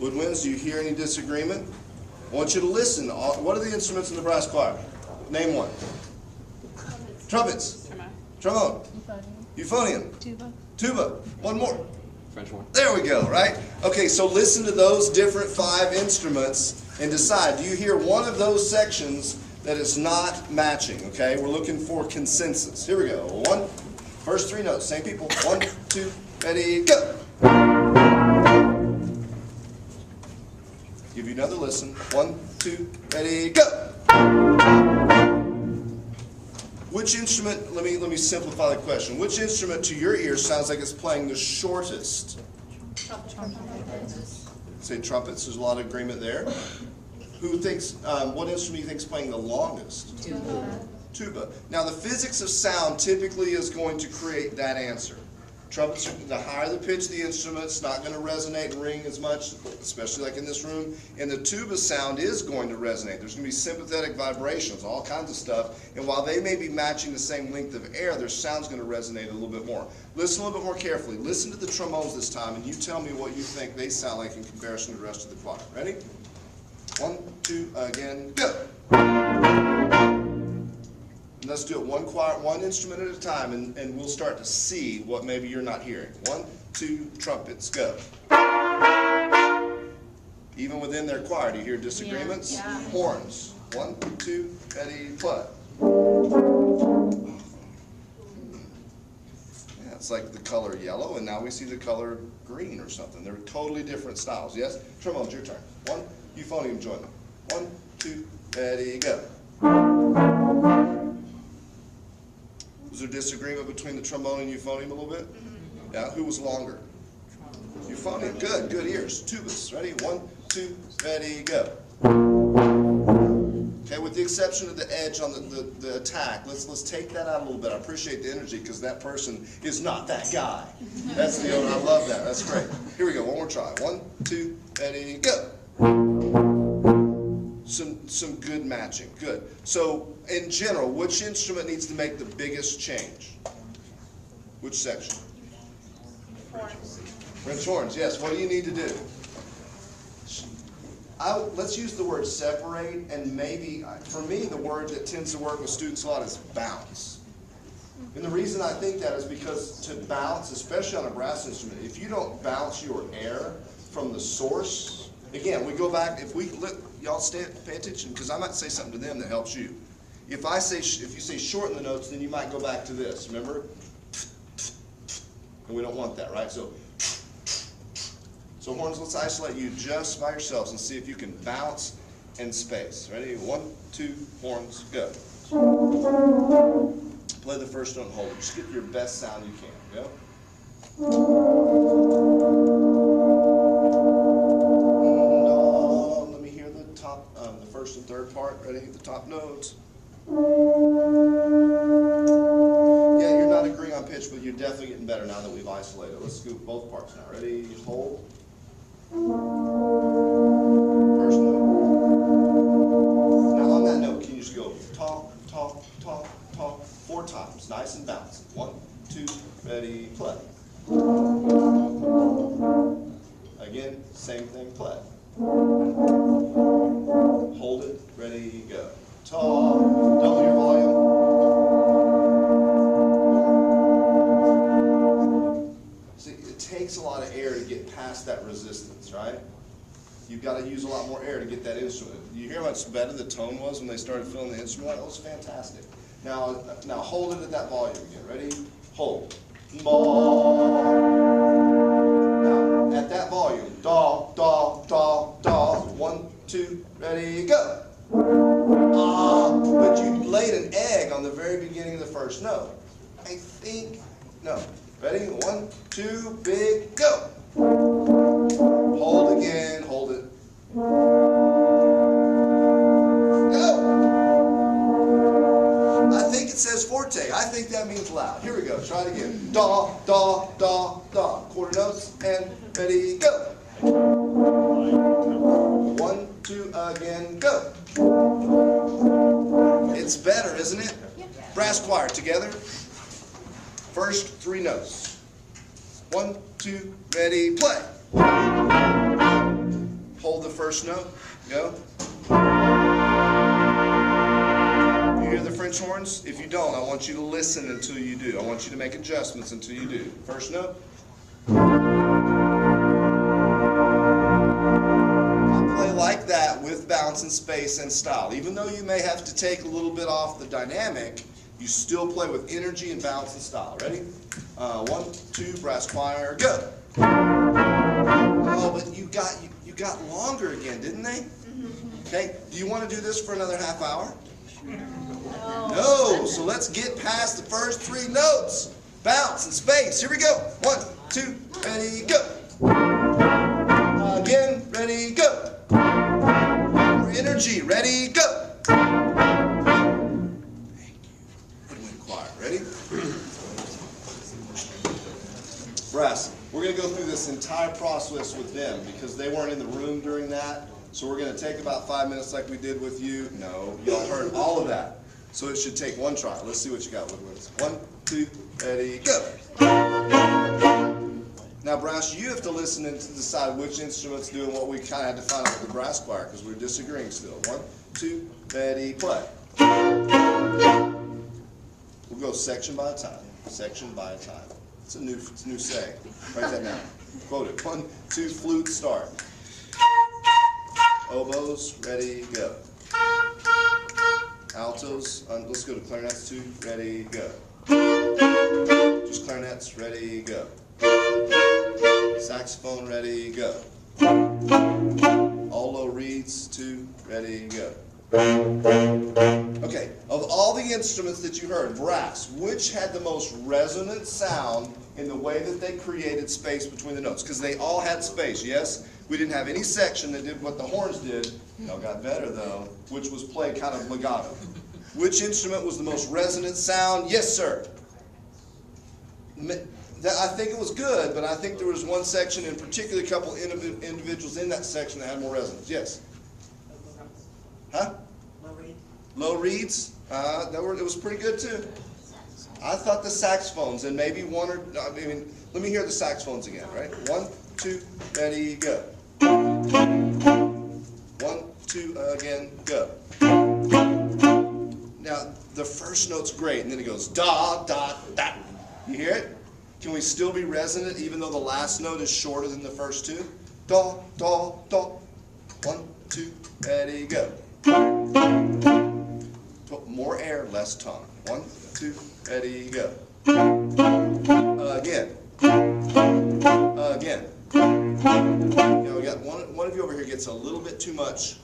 Woodwinds, do you hear any disagreement? I want you to listen. What are the instruments in the brass choir? Name one. Trumpets. Trombone. Euphonium. Tuba. One more. French horn. There we go, right? Okay, so listen to those different 5 instruments and decide, do you hear one of those sections that is not matching, okay? We're looking for consensus. Here we go. 1, first 3 notes, same people. 1, 2, ready, go. Give you another listen. 1, 2, ready, go. Which instrument, let me simplify the question. Which instrument to your ear sounds like it's playing the shortest? Say trumpets, there's a lot of agreement there. Who thinks, what instrument do you think is playing the longest? Tuba. Now the physics of sound typically is going to create that answer. Trumpets, the higher the pitch of the instrument, it's not going to resonate and ring as much, especially like in this room. And the tuba sound is going to resonate. There's going to be sympathetic vibrations, all kinds of stuff. And while they may be matching the same length of air, their sound's going to resonate a little bit more. Listen a little bit more carefully. Listen to the trombones this time, and you tell me what you think they sound like in comparison to the rest of the choir. Ready? 1, 2, again, go. And let's do it one instrument at a time, and we'll start to see what maybe you're not hearing. 1, 2, trumpets, go. Even within their choir, do you hear disagreements? Yeah. Horns. 1, 2, ready, play. Yeah, it's like the color yellow, and now we see the color green or something. They're totally different styles. Yes? Trombones, your turn. 1, euphonium, join me. 1, 2, ready, go. Was there disagreement between the trombone and euphonium a little bit? Yeah, who was longer? Euphonium, good, good ears. Tubas, ready? 1, 2, ready, go. Okay, with the exception of the edge on the attack, let's take that out a little bit. I appreciate the energy because that person is not that guy. That's the I love that. That's great. Here we go. One more try. 1, 2, ready, go. Some good matching. Good. So in general, which instrument needs to make the biggest change? Which section? Horns. French horns. Yes. What do you need to do? Let's use the word separate, and maybe, for me, the word that tends to work with students a lot is bounce. And the reason I think that is because to bounce, especially on a brass instrument, if you don't bounce your air from the source, again, we go back, if we let y'all pay attention, because I might say something to them that helps you. If you say shorten the notes, then you might go back to this, remember? And we don't want that, right? So horns, let's isolate you just by yourselves and see if you can bounce and space. Ready? 1, 2, horns, go. Play the first note and hold it. Just get your best sound you can. Go. Let me hear the top, the first and third part. Ready? The top notes. Yeah, you're not agreeing on pitch, but you're definitely getting better now that we've isolated. Let's scoop both parts now. Ready? Hold. First note. Now on that note, can you just go talk, talk, talk, talk 4 times, nice and bouncing. 1, 2, ready, play. Again, same thing, play. Hold it, ready, go. Talk, double your volume. See, it takes a lot of air to get past that resistance, right? You've got to use a lot more air to get that instrument. You hear how much better the tone was when they started filling the instrument? That was fantastic. Now hold it at that volume again. Ready? Hold. Now, at that volume, da, da, da, da. 1, 2, ready, go. But you laid an egg on the very beginning of the first note. I think, no. Ready? 1, 2, big, go. Hold again, hold it. Go. I think it says forte. I think that means loud. Here we go. Try it again. Da, da, da, da. Quarter notes and ready, go. 1, 2, again, go. It's better, isn't it? Brass choir together. First 3 notes. 1, 2, ready, play. Hold the first note. Go. You hear the French horns? If you don't, I want you to listen until you do. I want you to make adjustments until you do. First note. I'll play like that with bounce and space and style. Even though you may have to take a little bit off the dynamic, you still play with energy and bounce and style. Ready? 1, 2, brass choir, go. Oh, but you got longer again, didn't they? Okay, do you want to do this for another half hour? No, so let's get past the first 3 notes. Bounce and space, here we go. 1, 2, ready, go. Again, ready, go. More energy, ready, go. Thank you. Woodwind choir, ready? Brass, we're gonna go through this entire process with them because they weren't in the room during that. So we're gonna take about 5 minutes like we did with you. No, y'all heard all of that. So it should take one try. Let's see what you got, Woodwards. 1, 2, ready, go. Now, Brass, you have to listen and to decide which instrument's doing what we kind of had to find out with the brass choir because we're disagreeing still. 1, 2, ready, play. We'll go section by a time. Section by a time. It's a new saying. Write that down. Quote it. 1, 2, flute, start. Oboes, ready, go. Altos, let's go to clarinets, 2, ready, go. Just clarinets, ready, go. Saxophone, ready, go. All low reeds, 2, ready, go. Okay, of all the instruments that you heard, brass, which had the most resonant sound in the way that they created space between the notes? Because they all had space, yes? We didn't have any section that did what the horns did. Y'all got better though, which was play kind of legato. Which instrument was the most resonant sound? Yes, sir. I think it was good, but I think there was one section, in particular, a couple individuals in that section that had more resonance. Yes? Huh? Low reeds? It was pretty good too. I thought the saxophones, and maybe one or, let me hear the saxophones again, right? 1, 2, ready, go. 1, 2, again, go. Now, the first note's great, and then it goes da, da, da. You hear it? Can we still be resonant even though the last note is shorter than the first two? Da, da, da. 1, 2, ready, go. More air, less tongue. 1, 2, ready, go. Again. Again. Now we got one of you over here gets a little bit too much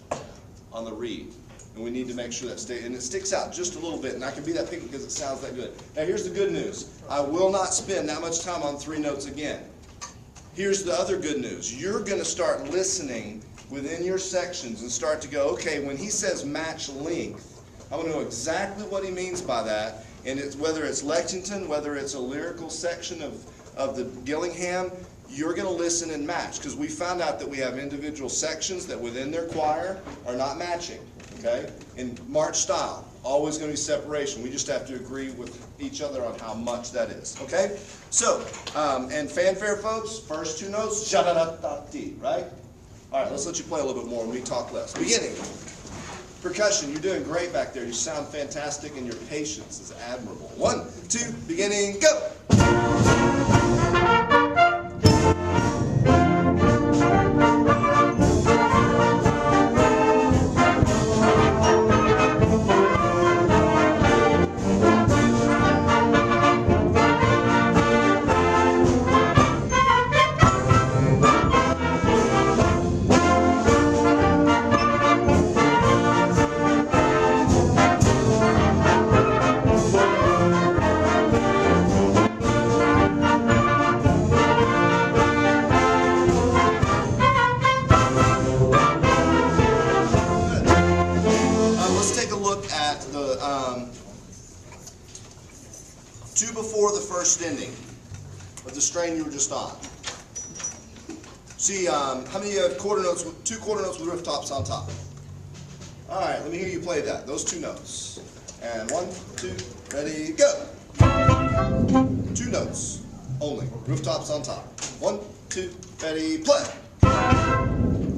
on the reed. And we need to make sure that stays, and it sticks out just a little bit, and I can be that picky because it sounds that good. Now here's the good news. I will not spend that much time on 3 notes again. Here's the other good news. You're going to start listening within your sections and start to go, okay, when he says match length, I want to know exactly what he means by that, and whether it's Lexington, whether it's a lyrical section of the Gillingham, you're going to listen and match, because we found out that we have individual sections that within their choir are not matching. Okay? In march style, always going to be separation. We just have to agree with each other on how much that is. Okay? So, and fanfare, folks, first 2 notes, sha-da-da-da-dee, right? All right, let's let you play a little bit more and we talk less. Beginning. Percussion, you're doing great back there. You sound fantastic and your patience is admirable. 1, 2, beginning, go! Before the first ending of the strain you were just on. See, how many have quarter notes, 2 quarter notes with rooftops on top? All right, let me hear you play that, those 2 notes. And 1, 2, ready, go. 2 notes only, rooftops on top. 1, 2, ready, play.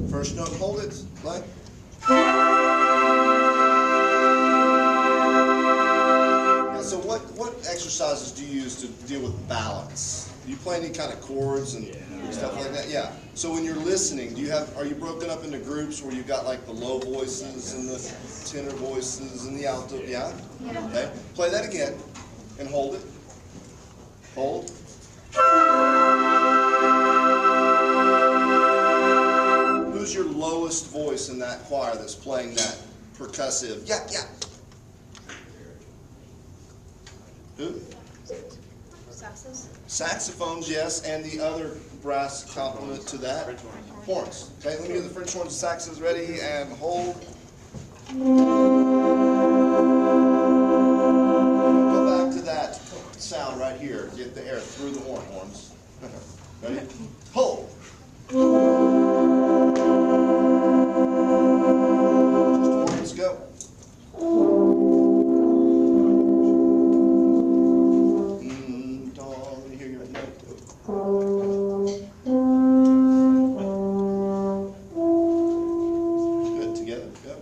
First note, hold it, play. So what exercises do you use to deal with balance? Do you play any kind of chords and stuff like that? Yeah. So when you're listening, are you broken up into groups where you've got like the low voices and the tenor voices and the alto? Yeah? Okay. Play that again and hold it. Hold. Who's your lowest voice in that choir that's playing that percussive? Yeah, yeah. Who? Saxophones, yes, and the other brass complement to that. Horns. Okay, let me get the French horns and saxes ready and hold. Go back to that sound right here. Get the air through the horns. Ready? Hold. Just one, let's go. Let me hear your note. Good, together, go.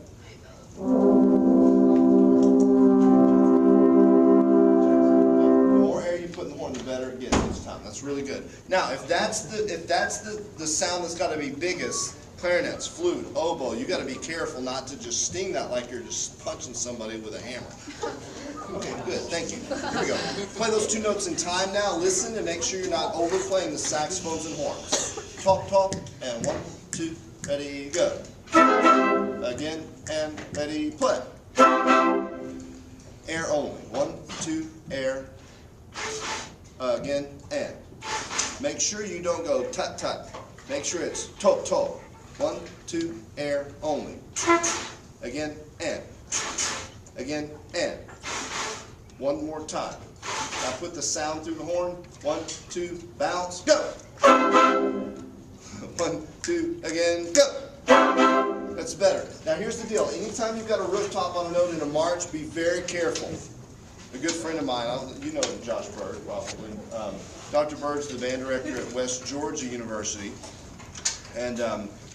The more air you put in the horn, the better it gets each time. That's really good. Now, if that's the sound that's got to be biggest, clarinets, flute, oboe, you got to be careful not to just sting that like you're just punching somebody with a hammer. Okay, good. Thank you. Here we go. Play those two notes in time now. Listen and make sure you're not overplaying the saxophones and horns. Talk, talk, and 1, 2, ready, go. Again, and ready, play. Air only. 1, 2, air. Again, and. Make sure you don't go tut, tut. Make sure it's to, to. 1, 2, air only. Again, and. Again, and. One more time. Now put the sound through the horn. 1, 2, bounce, go. 1, 2, again, go. That's better. Now here's the deal. Anytime you've got a rooftop on a note in a march, be very careful. A good friend of mine, you know Josh Bird probably. Dr. Bird's the band director at West Georgia University. And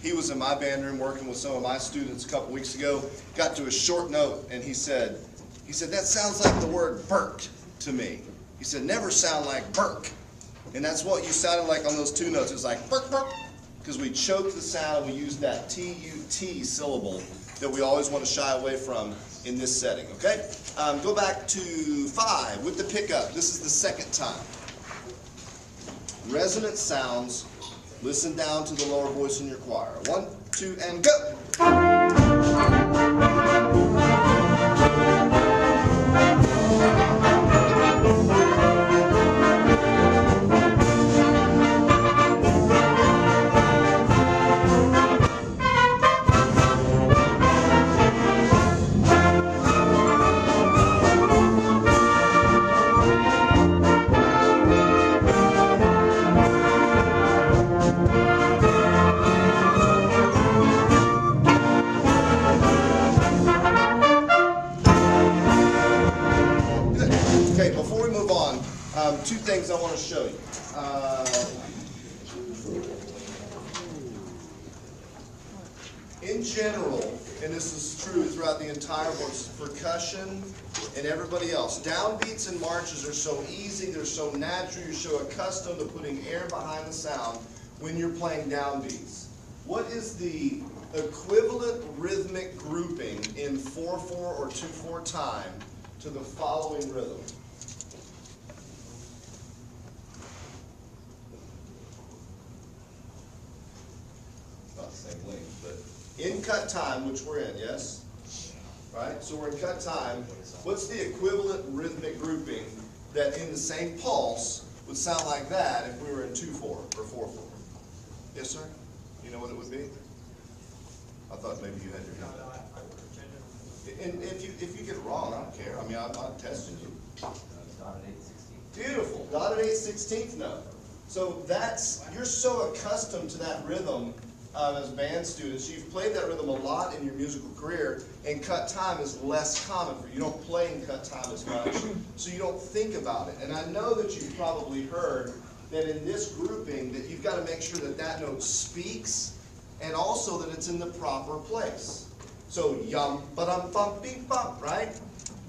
he was in my band room working with some of my students a couple weeks ago. Got to a short note and he said, that sounds like the word Burke to me. He said, never sound like Burke. And that's what you sounded like on those two notes. It was like Burke, Burke. Because we choked the sound and we used that T-U-T syllable that we always want to shy away from in this setting, okay? Go back to 5 with the pickup. This is the second time. Resonant sounds. Listen down to the lower voice in your choir. 1, 2, and go! Two things I want to show you. In general, and this is true throughout the entire voice, percussion and everybody else, downbeats and marches are so easy, they're so natural, you're so accustomed to putting air behind the sound when you're playing downbeats. What is the equivalent rhythmic grouping in 4/4 or 2/4 time to the following rhythm? Not the same length, but in cut time, which we're in, yes? Right? So we're in cut time. What's the equivalent rhythmic grouping that in the same pulse would sound like that if we were in 2/4 or 4/4? Yes, sir? You know what it would be? I thought maybe you had your hand up. And if you get it wrong, I don't care. I mean, I'm not testing you. Dotted 8/16. Beautiful. Dotted 8/16 note. So you're so accustomed to that rhythm as band students. You've played that rhythm a lot in your musical career, and cut time is less common for you. You don't play in cut time as much, so you don't think about it. And I know that you've probably heard that in this grouping that you've got to make sure that that note speaks and also that it's in the proper place. So yum, ba-dum, bum, beep, bum, right?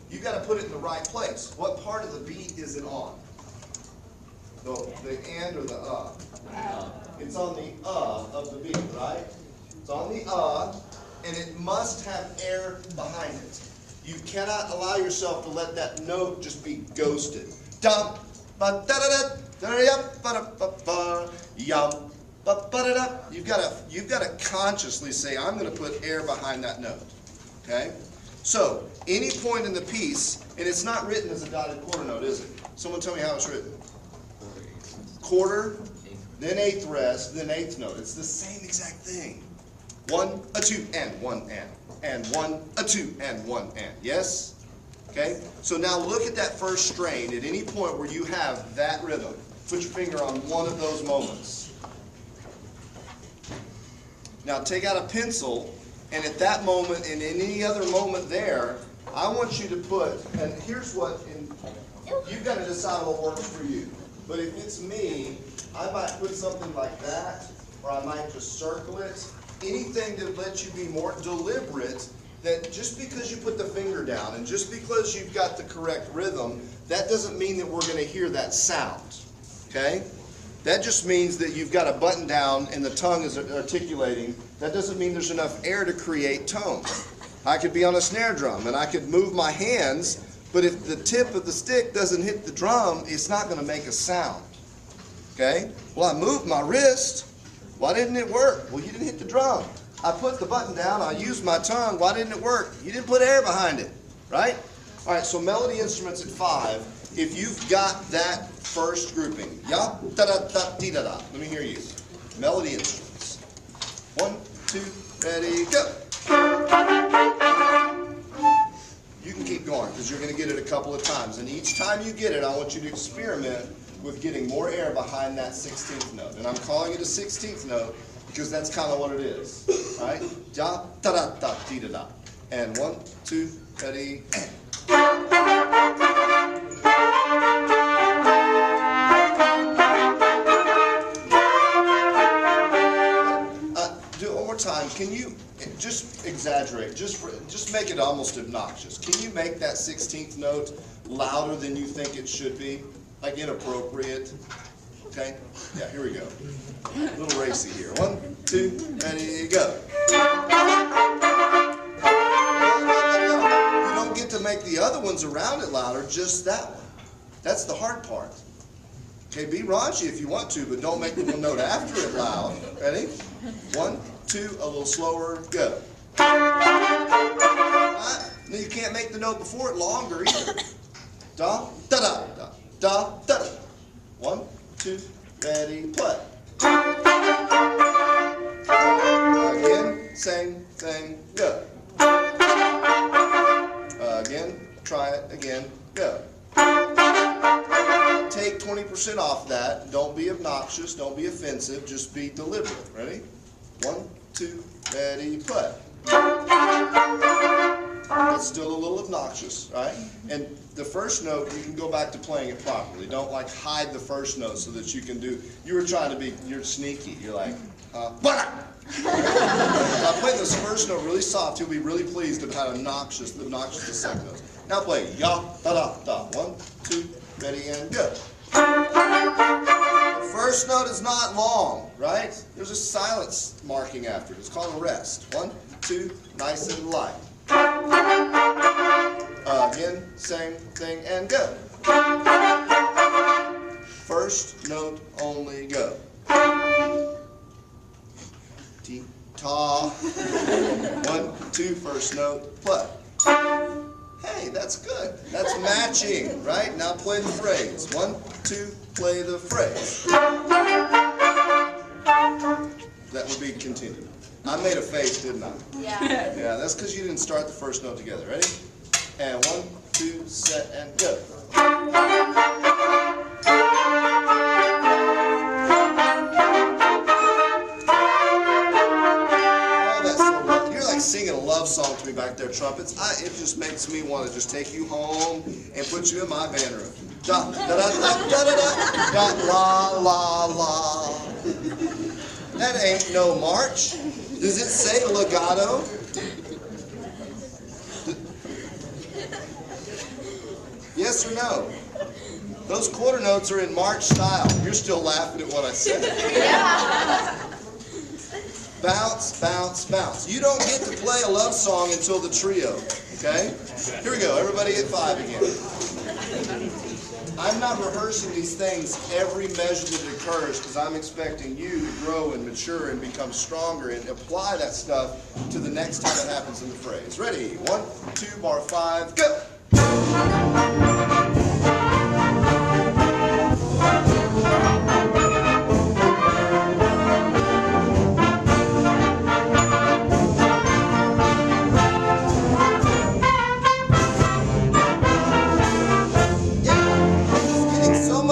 You've got to put it in the right place. What part of the beat is it on? The and or the It's on the of the beat, right? It's on the and it must have air behind it. You cannot allow yourself to let that note just be ghosted. Dum, ba da da da, da da ba ba ba, yum, ba ba da da. You've got to consciously say, I'm going to put air behind that note. Okay? So any point in the piece, and it's not written as a dotted quarter note, is it? Someone tell me how it's written. Quarter, then eighth rest, then eighth note. It's the same exact thing. 1, a 2, and 1, and 1, a 2, and 1, and. Yes? Okay? So now look at that first strain at any point where you have that rhythm. Put your finger on one of those moments. Now take out a pencil, and at that moment and in any other moment there, I want you to put, and here's what, you've got to decide what works for you. But if it's me, I might put something like that, or I might just circle it. Anything that lets you be more deliberate, that just because you put the finger down and just because you've got the correct rhythm, that doesn't mean that we're going to hear that sound, okay? That just means that you've got a button down and the tongue is articulating. That doesn't mean there's enough air to create tone. I could be on a snare drum and I could move my hands, but if the tip of the stick doesn't hit the drum, it's not going to make a sound, okay? Well, I moved my wrist. Why didn't it work? Well, you didn't hit the drum. I put the button down, I used my tongue. Why didn't it work? You didn't put air behind it, right? All right, so melody instruments at 5. If you've got that first grouping, ya, da da da dee da da. Let me hear you. Melody instruments. 1, 2, ready, go. You can keep going because you're going to get it a couple of times. And each time you get it, I want you to experiment with getting more air behind that 16th note. And I'm calling it a 16th note because that's kind of what it is. All right? Da da da da dee da da. And 1, 2, ready, and. Do it one more time. Can you just exaggerate? Just make it almost obnoxious. Can you make that 16th note louder than you think it should be? Like inappropriate? Okay? Yeah, here we go. A little racy here. 1, 2, ready, go. You don't get to make the other ones around it louder, just that one. That's the hard part. Okay, be raunchy if you want to, but don't make the note after it loud. Ready? 1, 2, a little slower, go. Now you can't make the note before it longer either. Da, da, da, da, da, da, da. 1, 2, ready, play. Again, same thing, go. Again, try it again, go. Take 20% off that. Don't be obnoxious, don't be offensive, just be deliberate. Ready? 1, 2, ready, play. That's still a little obnoxious, right? And the first note, you can go back to playing it properly. Don't like hide the first note so that you can do, you were trying to be, you're sneaky. You're like, if I play this first note really soft, he'll be really pleased at how obnoxious the second note is. Now play ya, da, da, da. 1, 2, ready, and go. The first note is not long, right? There's a silence marking after it. It's called a rest. 1, 2, nice and light. Again, same thing, and go. First note only, go. Ti, ta. 1, 2, first note, play. Hey, that's good. That's matching, right? Now play the phrase. 1, 2, play the phrase. That would be continued. I made a face, didn't I? Yeah. Yeah, that's because you didn't start the first note together. Ready? And 1, 2, set, and go. Singing a love song to me back there, trumpets. It just makes me want to just take you home and put you in my band room. Da da da da da da da la la la. That ain't no march. Does it say legato? Yes or no? Those quarter notes are in march style. You're still laughing at what I said. Yeah. Bounce, bounce, bounce. You don't get to play a love song until the trio, okay? Here we go, everybody at 5 again. I'm not rehearsing these things every measure that occurs because I'm expecting you to grow and mature and become stronger and apply that stuff to the next time it happens in the phrase. Ready? 1, 2, bar 5, go!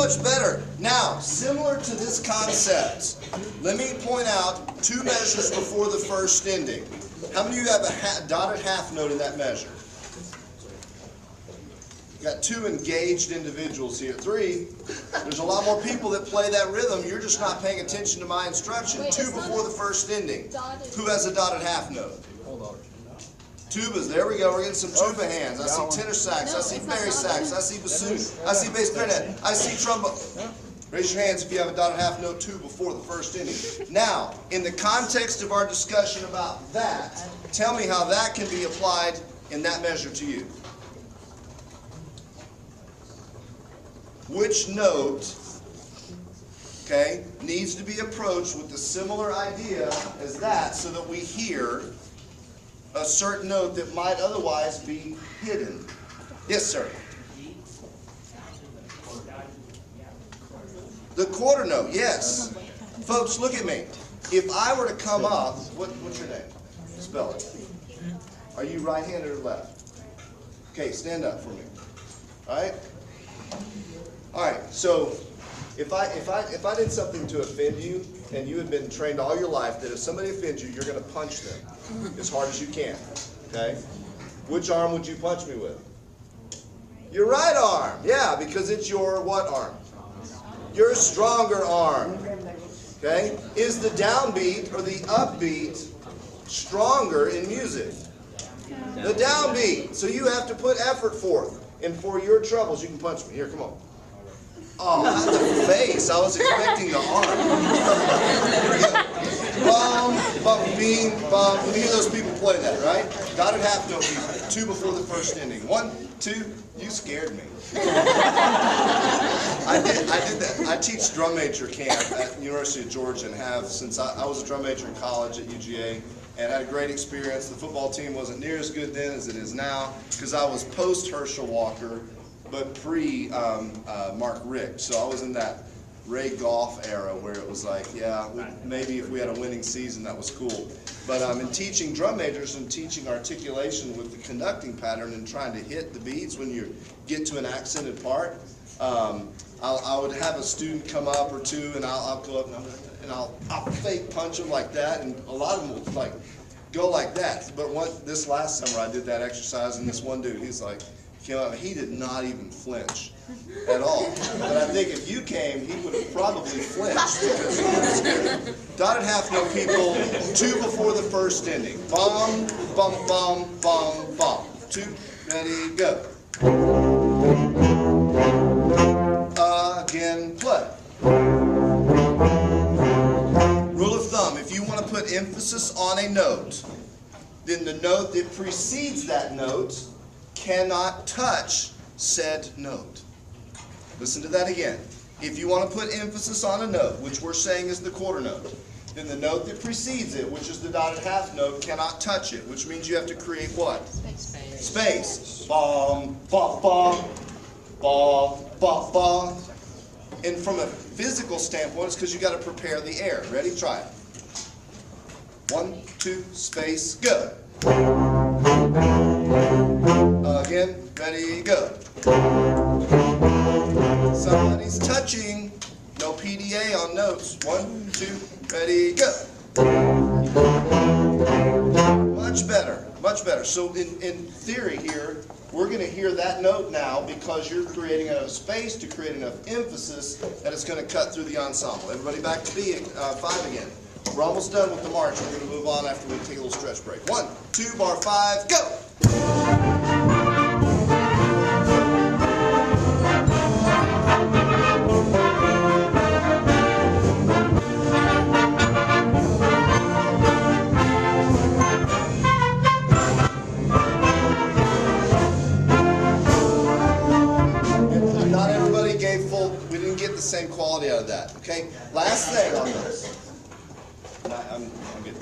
Much better. Now, similar to this concept, let me point out two measures before the first ending. How many of you have a dotted half note in that measure? Got two engaged individuals here. Three, there's a lot more people that play that rhythm. You're just not paying attention to my instruction. Two before the first ending. Who has a dotted half note? Tubas, there we go. We're getting some tuba hands. I see tenor sax. I see bari sax. I see bassoon. I see bass clarinet. I see trombone. Raise your hands if you have a dotted half note two before the first ending. Now, in the context of our discussion about that, tell me how that can be applied in that measure to you. Which note, okay, needs to be approached with a similar idea as that so that we hear a certain note that might otherwise be hidden? Yes, sir. The quarter note, yes. Folks, look at me. If I were to come up, what's your name? Spell it. Are you right-handed or left? Okay, stand up for me. All right? All right, so if I did something to offend you, and you had been trained all your life that if somebody offends you, you're going to punch them as hard as you can, okay? Which arm would you punch me with? Your right arm, yeah, because it's your what arm? Your stronger arm, okay? Is the downbeat or the upbeat stronger in music? The downbeat, so you have to put effort forth, and for your troubles, you can punch me. Here, come on. Oh, not the face. I was expecting the arm. Here we go. Bum, bum, beam, bum. Let me hear those people play that, right? Dotted half note people. Two before the first ending. 1, 2. You scared me. I did that. I teach drum major camp at University of Georgia and have since I was a drum major in college at UGA and had a great experience. The football team wasn't near as good then as it is now because I was post Herschel Walker, but pre Mark Richt. So I was in that Ray Goff era where it was like, yeah, maybe if we had a winning season, that was cool. But in teaching drum majors and teaching articulation with the conducting pattern and trying to hit the beats when you get to an accented part, I would have a student come up or two, and I'll go up and I'll fake punch them like that, and a lot of them will like go like that. But this last summer I did that exercise, and this one dude, he's like, came up, he did not even flinch at all. But I think if you came, he would have probably flinched because he was scared. Dotted half note people, two before the first ending. Bum, bum, bum, bum, bum. 2, ready, go. Again, play. Rule of thumb, if you want to put emphasis on a note, then the note that precedes that note cannot touch said note. Listen to that again. If you want to put emphasis on a note, which we're saying is the quarter note, then the note that precedes it, which is the dotted half note, cannot touch it, which means you have to create what? Space. Bum, bum, bum, bum, bum, bum. And from a physical standpoint, it's because you got to prepare the air. Ready? Try it. 1, 2, space, go. Again, ready, go. Somebody's touching. No PDA on notes. 1, 2, ready, go. Much better, much better. So in theory here, we're going to hear that note now because you're creating enough space to create enough emphasis that it's going to cut through the ensemble. Everybody back to B5 again. We're almost done with the march. We're going to move on after we take a little stretch break. 1, 2, bar 5, go! Not everybody gave full, we didn't get the same quality out of that, okay? Last thing on this. I'm good.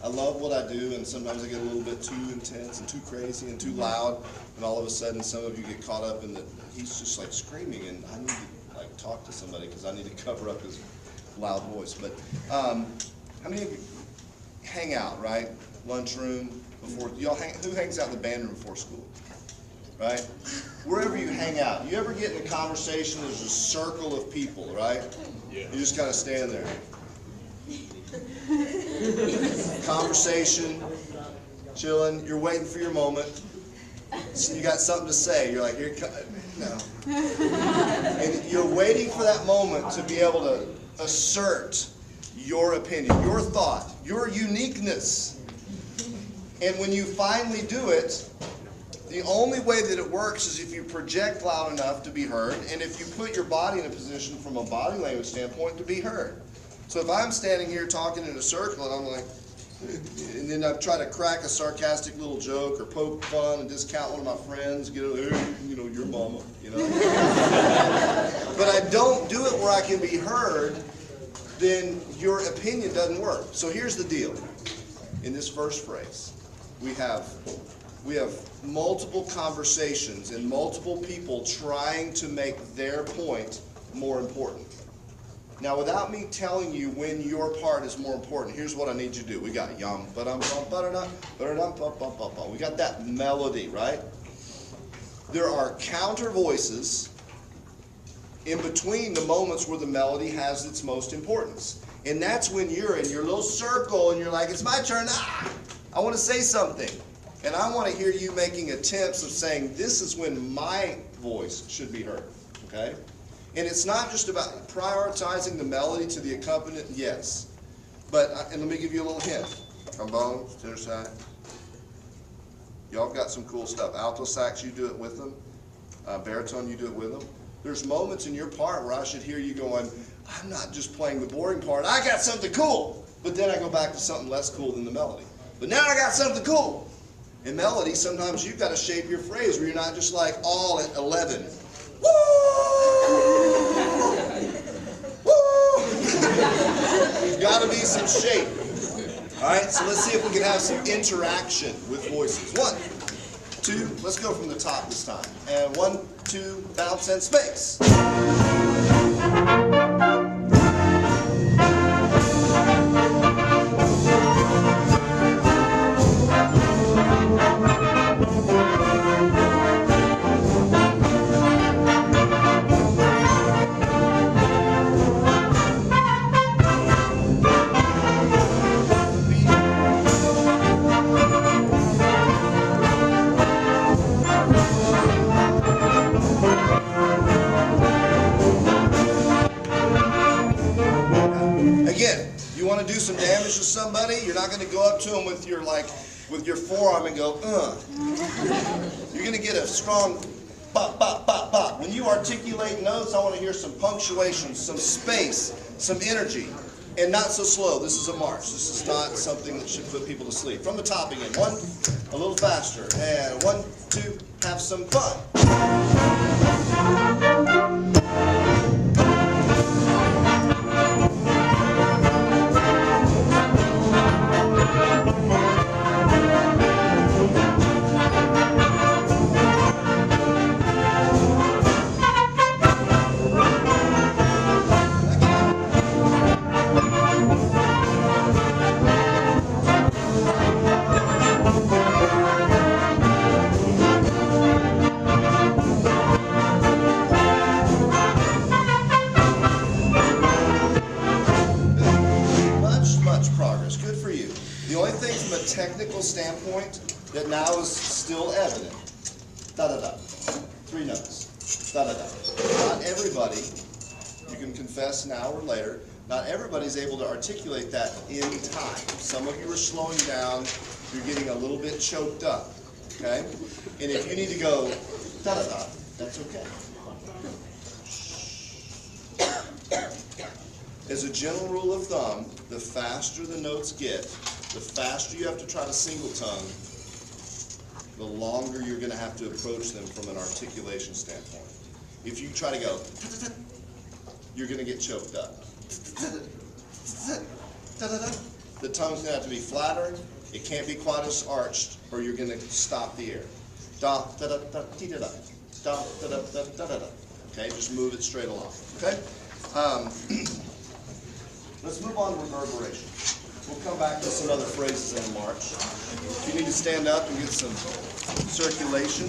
I love what I do, and sometimes I get a little bit too intense and too crazy and too loud, and all of a sudden some of you get caught up in that he's just like screaming, and I need to like talk to somebody because I need to cover up his loud voice. But how many of you hang out, right? Lunchroom before y'all hang? Who hangs out in the band room before school? Right? wherever you hang out, you ever get in a conversation, there's a circle of people, right? Yeah. You just kind of stand there. Conversation, chilling, you're waiting for your moment. So you got something to say, you're like, here it comes. No. And you're waiting for that moment to be able to assert your opinion, your thought, your uniqueness. And when you finally do it, the only way that it works is if you project loud enough to be heard, and if you put your body in a position from a body language standpoint to be heard. So if I'm standing here talking in a circle and I'm like, and then I try to crack a sarcastic little joke or poke fun and discount one of my friends, get your mama, But I don't do it where I can be heard, then your opinion doesn't work. So here's the deal. In this first phrase, we have multiple conversations and multiple people trying to make their point more important. Now, without me telling you when your part is more important, here's what I need you to do. We got yum, ba-dum, ba-da-dum, ba-da-dum, ba-ba-ba-ba. We got that melody, right? There are counter voices in between the moments where the melody has its most importance. And that's when you're in your little circle and you're like, it's my turn. I want to say something. And I want to hear you making attempts of saying, this is when my voice should be heard, okay? And it's not just about prioritizing the melody to the accompaniment, yes. But, and let me give you a little hint. Trombone, tenor sax. Y'all got some cool stuff. Alto sax, you do it with them. Baritone, you do it with them. There's moments in your part where I should hear you going, I'm not just playing the boring part, I got something cool. But then I go back to something less cool than the melody. But now I got something cool. In melody, sometimes you've got to shape your phrase where you're not just like all at 11. Woo! Woo! There's got to be some shape. All right, so let's see if we can have some interaction with voices. 1, 2, let's go from the top this time. And 1, 2, bounce and space. Again, you want to do some damage to somebody, you're not going to go up to them with your forearm and go, You're going to get a strong bop, bop, bop, bop. When you articulate notes, I want to hear some punctuation, some space, some energy, and not so slow. This is a march. This is not something that should put people to sleep. From the top again. 1, a little faster. And 1, 2, have some fun. Technical standpoint that now is still evident. Da-da-da. 3 notes. Da-da-da. Not everybody, you can confess now or later, not everybody's able to articulate that in time. Some of you are slowing down, you're getting a little bit choked up, okay? And if you need to go da-da-da, that's okay. As a general rule of thumb, the faster the notes get, the faster you have to try to single tongue, the longer you're going to have to approach them from an articulation standpoint. If you try to go, you're going to get choked up. The tongue's going to have to be flatter. It can't be quite as arched, or you're going to stop the air. Da da da da da da da da da da da da. Okay, just move it straight along. Okay. Let's move on to reverberation. We'll come back to some other phrases in the march. If you need to stand up and get some circulation.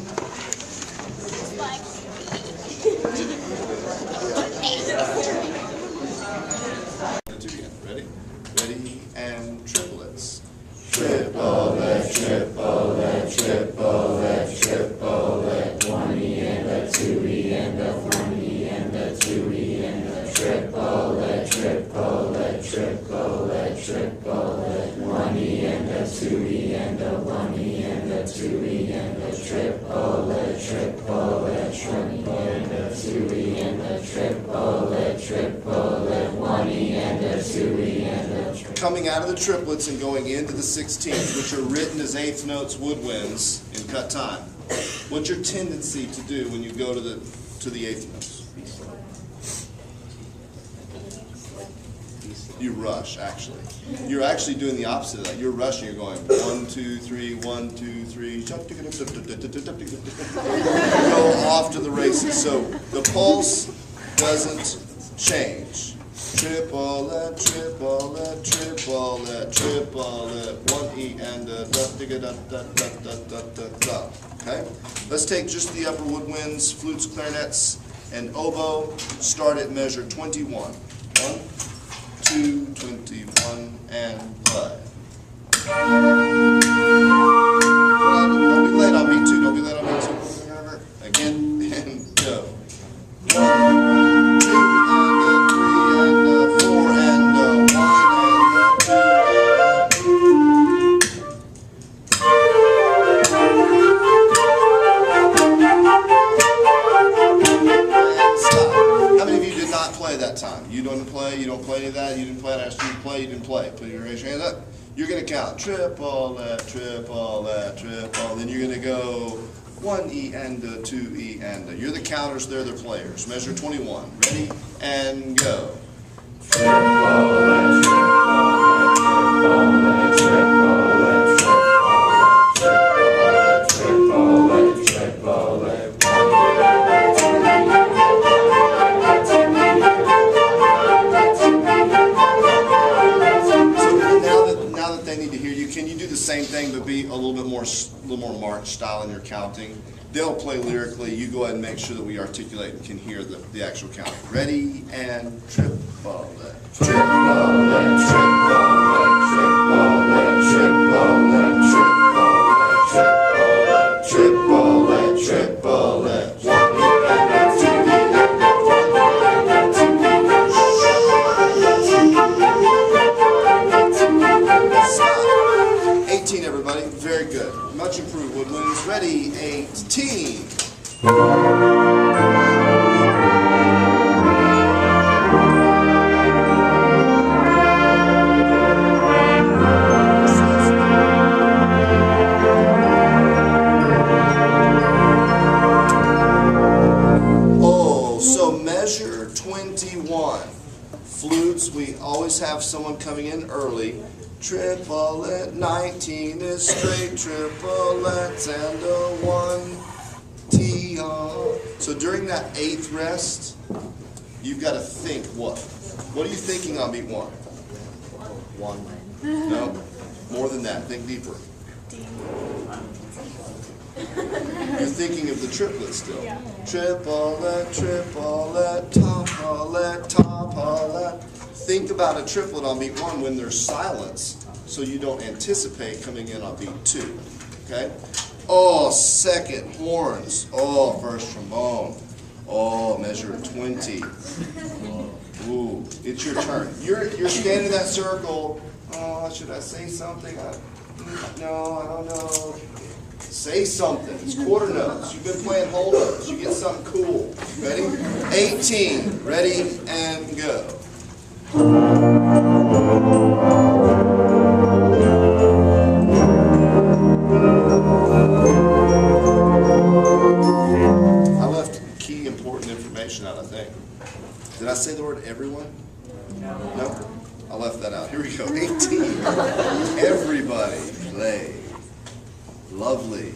2E and a 1E and a 2E and a triplet, triplet, triplet, triplet, 1E and a 2E and a 1E and a 2E and a triplet, triplet, triplet, 2E and a triplet, triplet, 1E and a 2E and a Coming out of the triplets and going into the 16ths, which are written as eighth notes woodwinds in cut time. What's your tendency to do when you go to the eighth notes? You rush, actually. You're actually doing the opposite of that. You're rushing. You're going 1, 2, 3, 1, 2, 3. Go off to the races. So the pulse doesn't change. Triplet, triplet, triplet, triplet, 1E and a da. Okay? Let's take just the upper woodwinds, flutes, clarinets, and oboe. Start at measure 21. 1, 2, 21, and play. Don't be late on me too. Don't be late on me too. Again, and go. 1, 2, and 3, and 4, and 1, and 2, and stop. How many of you did not play that time? You don't play, you don't play any of that, you didn't play, I asked you to play, you didn't play. Put your raise your hands up. You're going to count triplet, triplet, triple. Then you're going to go 1E and a 2E and a. You're the counters, they're the players. Measure 21. Ready? And go. triplet, triplet, triplet, triplet, triplet, triplet, triplet, Now that they need to hear you, can you do the same thing but be a little more march style in your counting? They'll play lyrically. You go ahead and make sure that we articulate and can hear the actual counting. Ready and triplet, triplet, triplet, triplet, triplet, triplet, triplet, triplet, triplet. Stop. 18, everybody. Very good. Much improved woodwinds. Ready, 18. Oh, so measure 21. Flutes, we always have someone coming in early. Triplet, 19 is straight triplets and a 1 T. So during that 8th rest, you've got to think what? What are you thinking on beat 1? 1. No, more than that. Think deeper. You're thinking of the triplet still. Yeah. Triplet, triplet, toplet, toplet. Think about a triplet on beat 1 when there's silence, so you don't anticipate coming in on beat 2. Okay? Oh, second, horns. Oh, first trombone. Oh, measure 20. Ooh, it's your turn. You're standing in that circle. Oh, should I say something? No, I don't know. Say something. It's quarter notes. You've been playing whole notes. You get something cool. Ready? 18. Ready and go. I left key important information out, I think. Did I say the word everyone? No? I left that out. Here we go. 18. Everybody play. Lovely.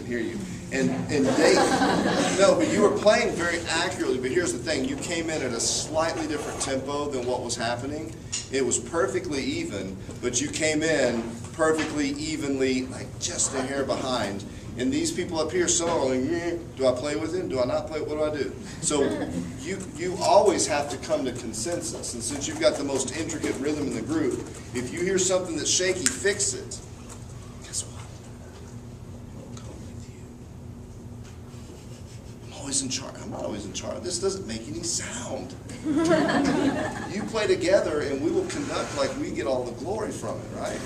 hear you. And they, no, but you were playing very accurately, but here's the thing, you came in at a slightly different tempo than what was happening. It was perfectly even, but you came in perfectly evenly, like just a hair behind. And these people up here, some are like, do I play with him? Do I not play? What do I do? So you always have to come to consensus. And since you've got the most intricate rhythm in the group, if you hear something that's shaky, fix it. Guess what? I'll go with you. I'm always in charge. I'm not always in charge. This doesn't make any sound. You play together and we will conduct like we get all the glory from it, right?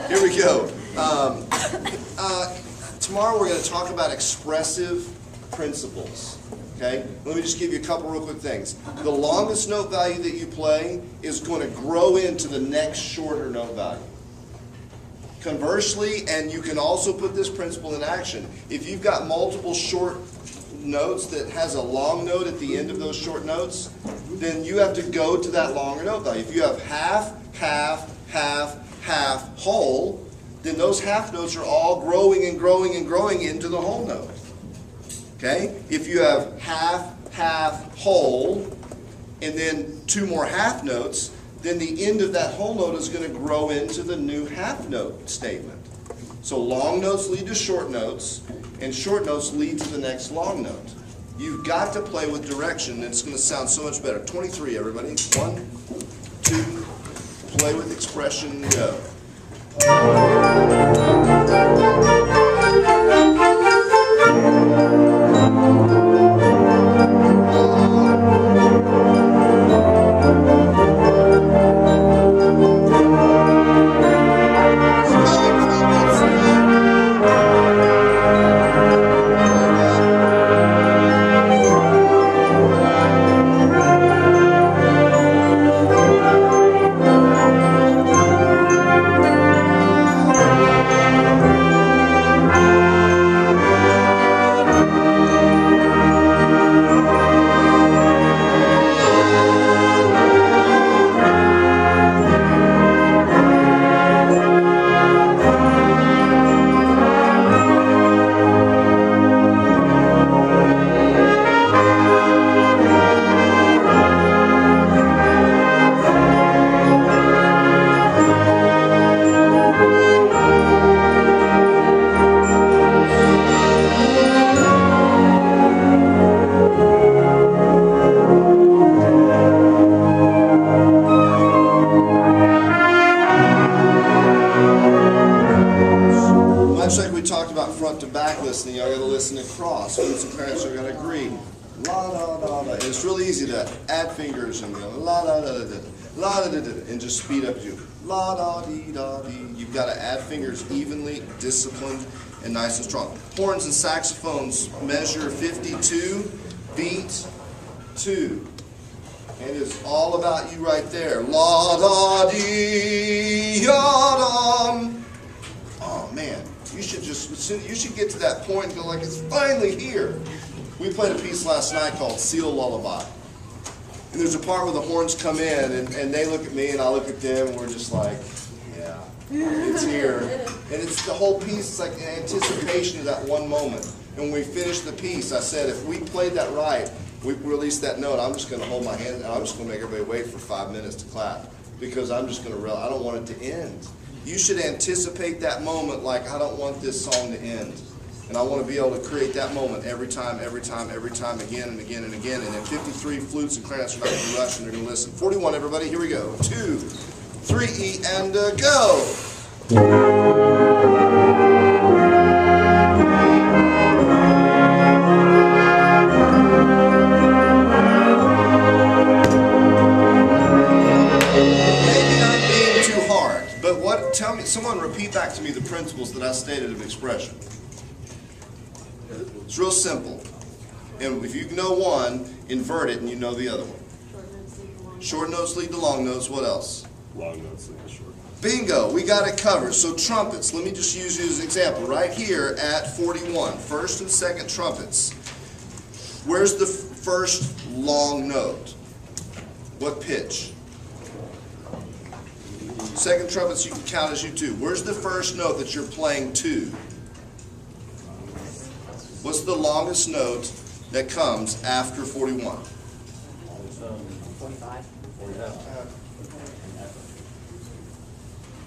Here we go. Tomorrow we're going to talk about expressive principles. Okay? Let me just give you a couple real quick things. The longest note value that you play is going to grow into the next shorter note value. Conversely, and you can also put this principle in action, if you've got multiple short notes that has a long note at the end of those short notes, then you have to go to that longer note value. If you have half, half, half, half, whole, then those half notes are all growing and growing and growing into the whole note. Okay? If you have half, half, whole, and then two more half notes, then the end of that whole note is going to grow into the new half note statement. So long notes lead to short notes, and short notes lead to the next long note. You've got to play with direction, and it's going to sound so much better. 23, everybody. 1, 2, play with expression, go. Front to back listening, y'all got to listen across. Flutes and clarinets are going to agree. La da da da. And it's really easy to add fingers and go la da da da da, la da da da, and just speed up to la da dee da dee. You've got to add fingers evenly, disciplined, and nice and strong. Horns and saxophones measure 52, beat 2. And it's all about you right there. La da dee ya dum. Oh man. You should get to that point and go like, it's finally here. We played a piece last night called Seal Lullaby. And there's a part where the horns come in and they look at me and I look at them and we're just like, yeah, it's here. And it's the whole piece, it's like an anticipation of that one moment. And when we finished the piece, I said, if we played that right, we released that note, I'm just going to hold my hand and I'm just going to make everybody wait for 5 minutes to clap. Because I'm just going to realize, I don't want it to end. You should anticipate that moment like, I don't want this song to end. And I want to be able to create that moment every time, every time, every time, again and again and again. And then 53 flutes and clarinets are not going to rush and they're going to listen. 41, everybody, here we go. 2, 3, and go. Tell me, someone repeat back to me the principles that I stated of expression. It's real simple. And if you know one, invert it and you know the other one. Short notes lead to long notes. What else? Long notes lead to short. Bingo, we got it covered. So trumpets, let me just use you as an example. Right here at 41, first and second trumpets. Where's the first long note? What pitch? Second trumpets you can count as you 2. Where's the first note that you're playing 2? What's the longest note that comes after 41? 45.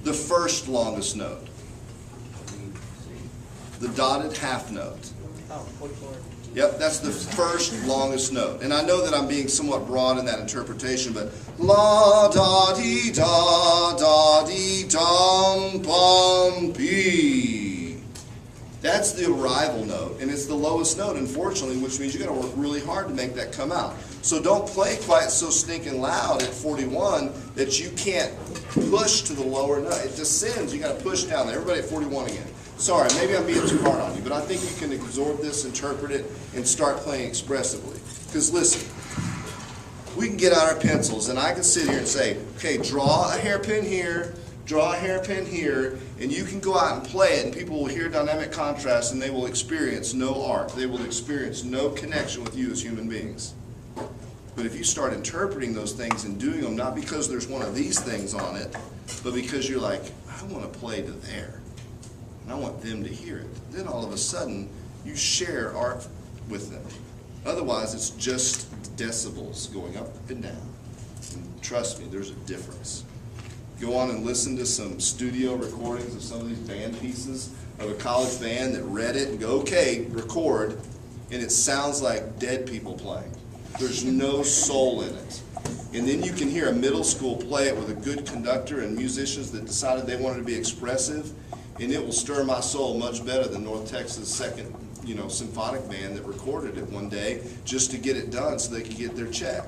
The first longest note. The dotted half note. Oh, 44. Yep, that's the first longest note. And I know that I'm being somewhat broad in that interpretation, but la da dee da dee dum bum pee. That's the arrival note, and it's the lowest note, unfortunately, which means you got to work really hard to make that come out. So don't play quite so stinking loud at 41 that you can't push to the lower note. It descends. You got to push down there. Everybody at 41 again. Sorry, maybe I'm being too hard on you, but I think you can absorb this, interpret it, and start playing expressively. Because listen, we can get out our pencils, and I can sit here and say, okay, draw a hairpin here, draw a hairpin here, and you can go out and play it, and people will hear dynamic contrast, and they will experience no art. They will experience no connection with you as human beings. But if you start interpreting those things and doing them, not because there's one of these things on it, but because you're like, I want to play to there. And I want them to hear it. Then all of a sudden, you share art with them. Otherwise, it's just decibels going up and down. And trust me, there's a difference. Go on and listen to some studio recordings of some of these band pieces of a college band that read it and go, okay, record, and it sounds like dead people playing. There's no soul in it. And then you can hear a middle school play it with a good conductor and musicians that decided they wanted to be expressive, and it will stir my soul much better than North Texas Second, Symphonic Band that recorded it one day just to get it done so they could get their check.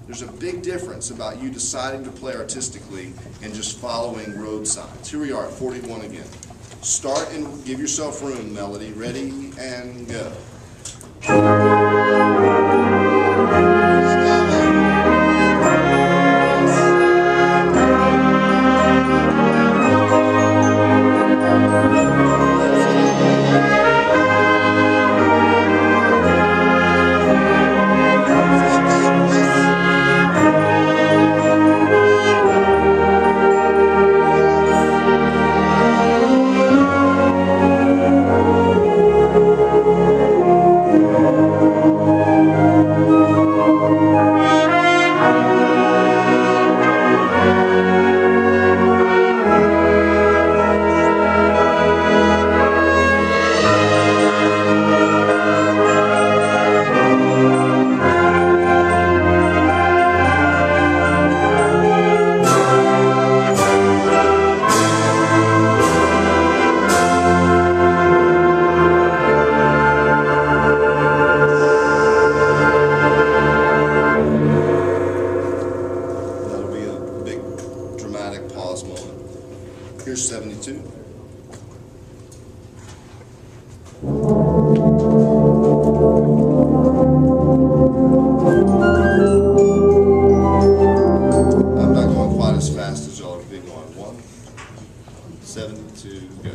There's a big difference about you deciding to play artistically and just following road signs. Here we are at 41 again. Start and give yourself room, Melody. Ready and go. Here's 72. I'm not going quite as fast as y'all have been going. 1, 72, go.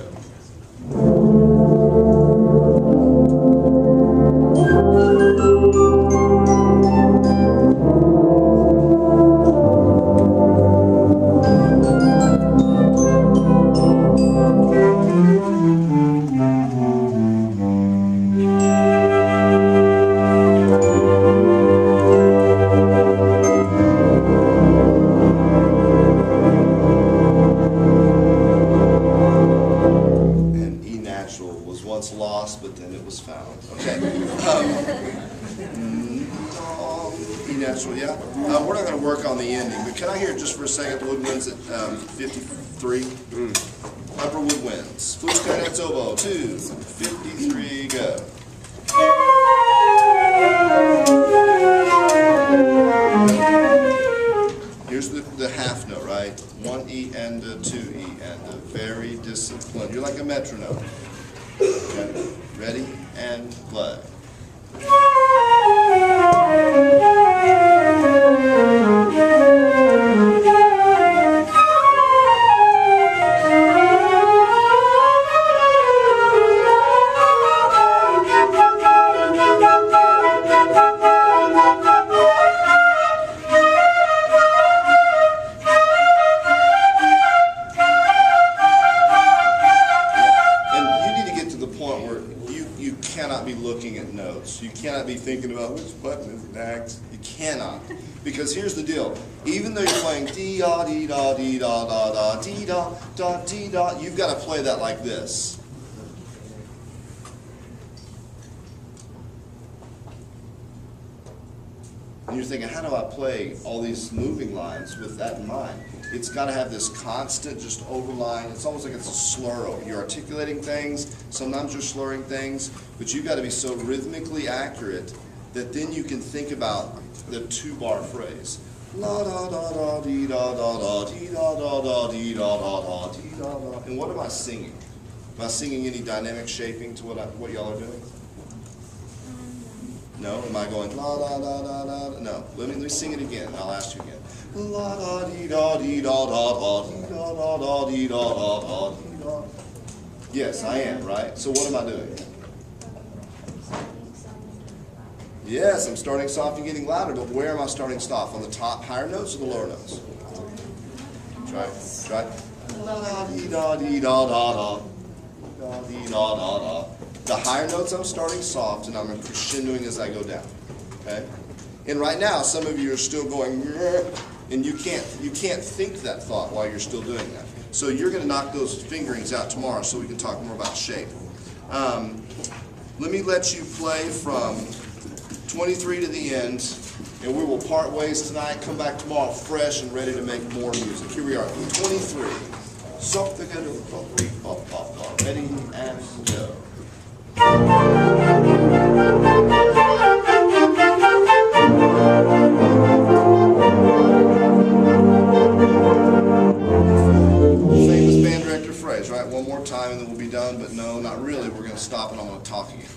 Lost, but then it was found. Okay. E natural, yeah. We're not going to work on the ending, but can I hear it just for a second? Woodwinds at 53. Upper woodwinds. Flute clarinets oboe 2, 53, go. Here's the half note, right? 1 E and a 2 E and a very disciplined. You're like a metronome. Okay. Ready and play. notes. You cannot be thinking about which button is next. You cannot. Because here's the deal. Even though you're playing dee-da, dee-da, dee-da, da, da, dee-da, da, dee-da, you've got to play that like this. And you're thinking, how do I play all these moving lines with that in mind? It's got to have this constant, just overlying. It's almost like it's a slur. You're articulating things. Sometimes you're slurring things, but you've got to be so rhythmically accurate that then you can think about the two-bar phrase. La da da da dee da da da dee da da da dee da da da dee da da. And what am I singing? Am I singing any dynamic shaping to what y'all are doing? No? Am I going la da da da da? No. Let me sing it again. I'll ask you again. La da dee da dee da da da dee da da da dee da da da dee da. Yes, I am, right? So what am I doing? Yes, I'm starting soft and getting louder, but where am I starting soft? On the top higher notes or the lower notes? Try it. Try it. La da dee da dee da da da. Da dee da da da. The higher notes I'm starting soft, and I'm crescendoing as I go down. Okay? And right now, some of you are still going, and you can't think that thought while you're still doing that. So you're going to knock those fingerings out tomorrow, so we can talk more about shape. Let me let you play from 23 to the end, and we will part ways tonight. Come back tomorrow fresh and ready to make more music. Here we are, 23. Ready and go. Famous band director phrase, right? One more time and then we'll be done, but no, not really. We're going to stop and I'm going to talk again.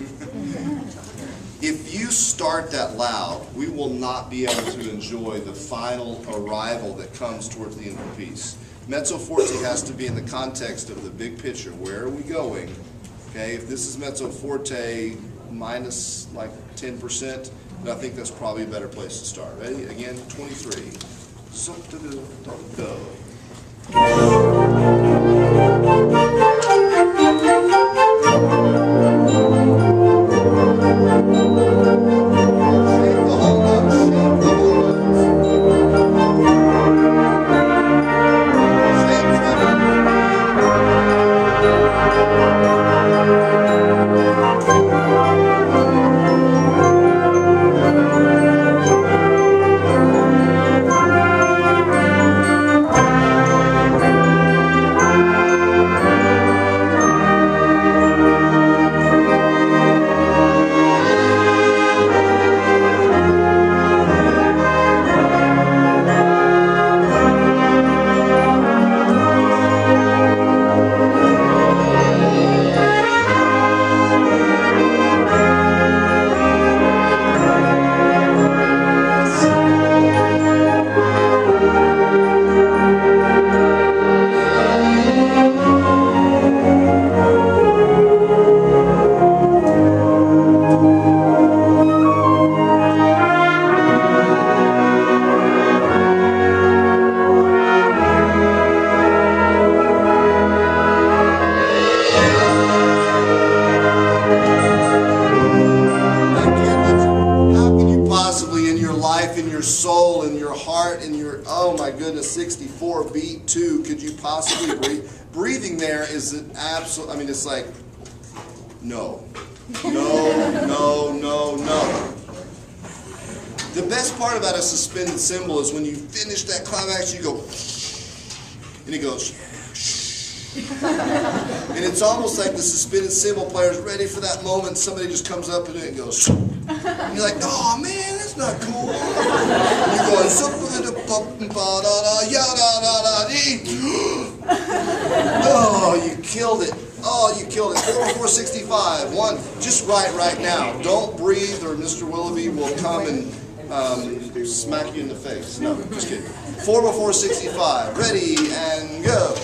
If you start that loud, we will not be able to enjoy the final arrival that comes towards the end of the piece. Mezzo forte has to be in the context of the big picture. Where are we going? Okay, if this is mezzo forte minus like 10%, then I think that's probably a better place to start. Ready? Again, 23. Go. Soul and your heart and your, oh my goodness, 64 beat 2, could you possibly breathe? Breathing there is an absolute, I mean, it's like, no. The best part about a suspended cymbal is when you finish that climax, you go, and it goes, and it's almost like the suspended cymbal player is ready for that moment. Somebody just comes up and it goes, and you're like, oh man, that's not cool. And you're going, oh, you killed it. Oh, you killed it. 4/465. One, just right now. Don't breathe or Mr. Willoughby will come and smack you in the face. No, just kidding. 4/465. Ready and go.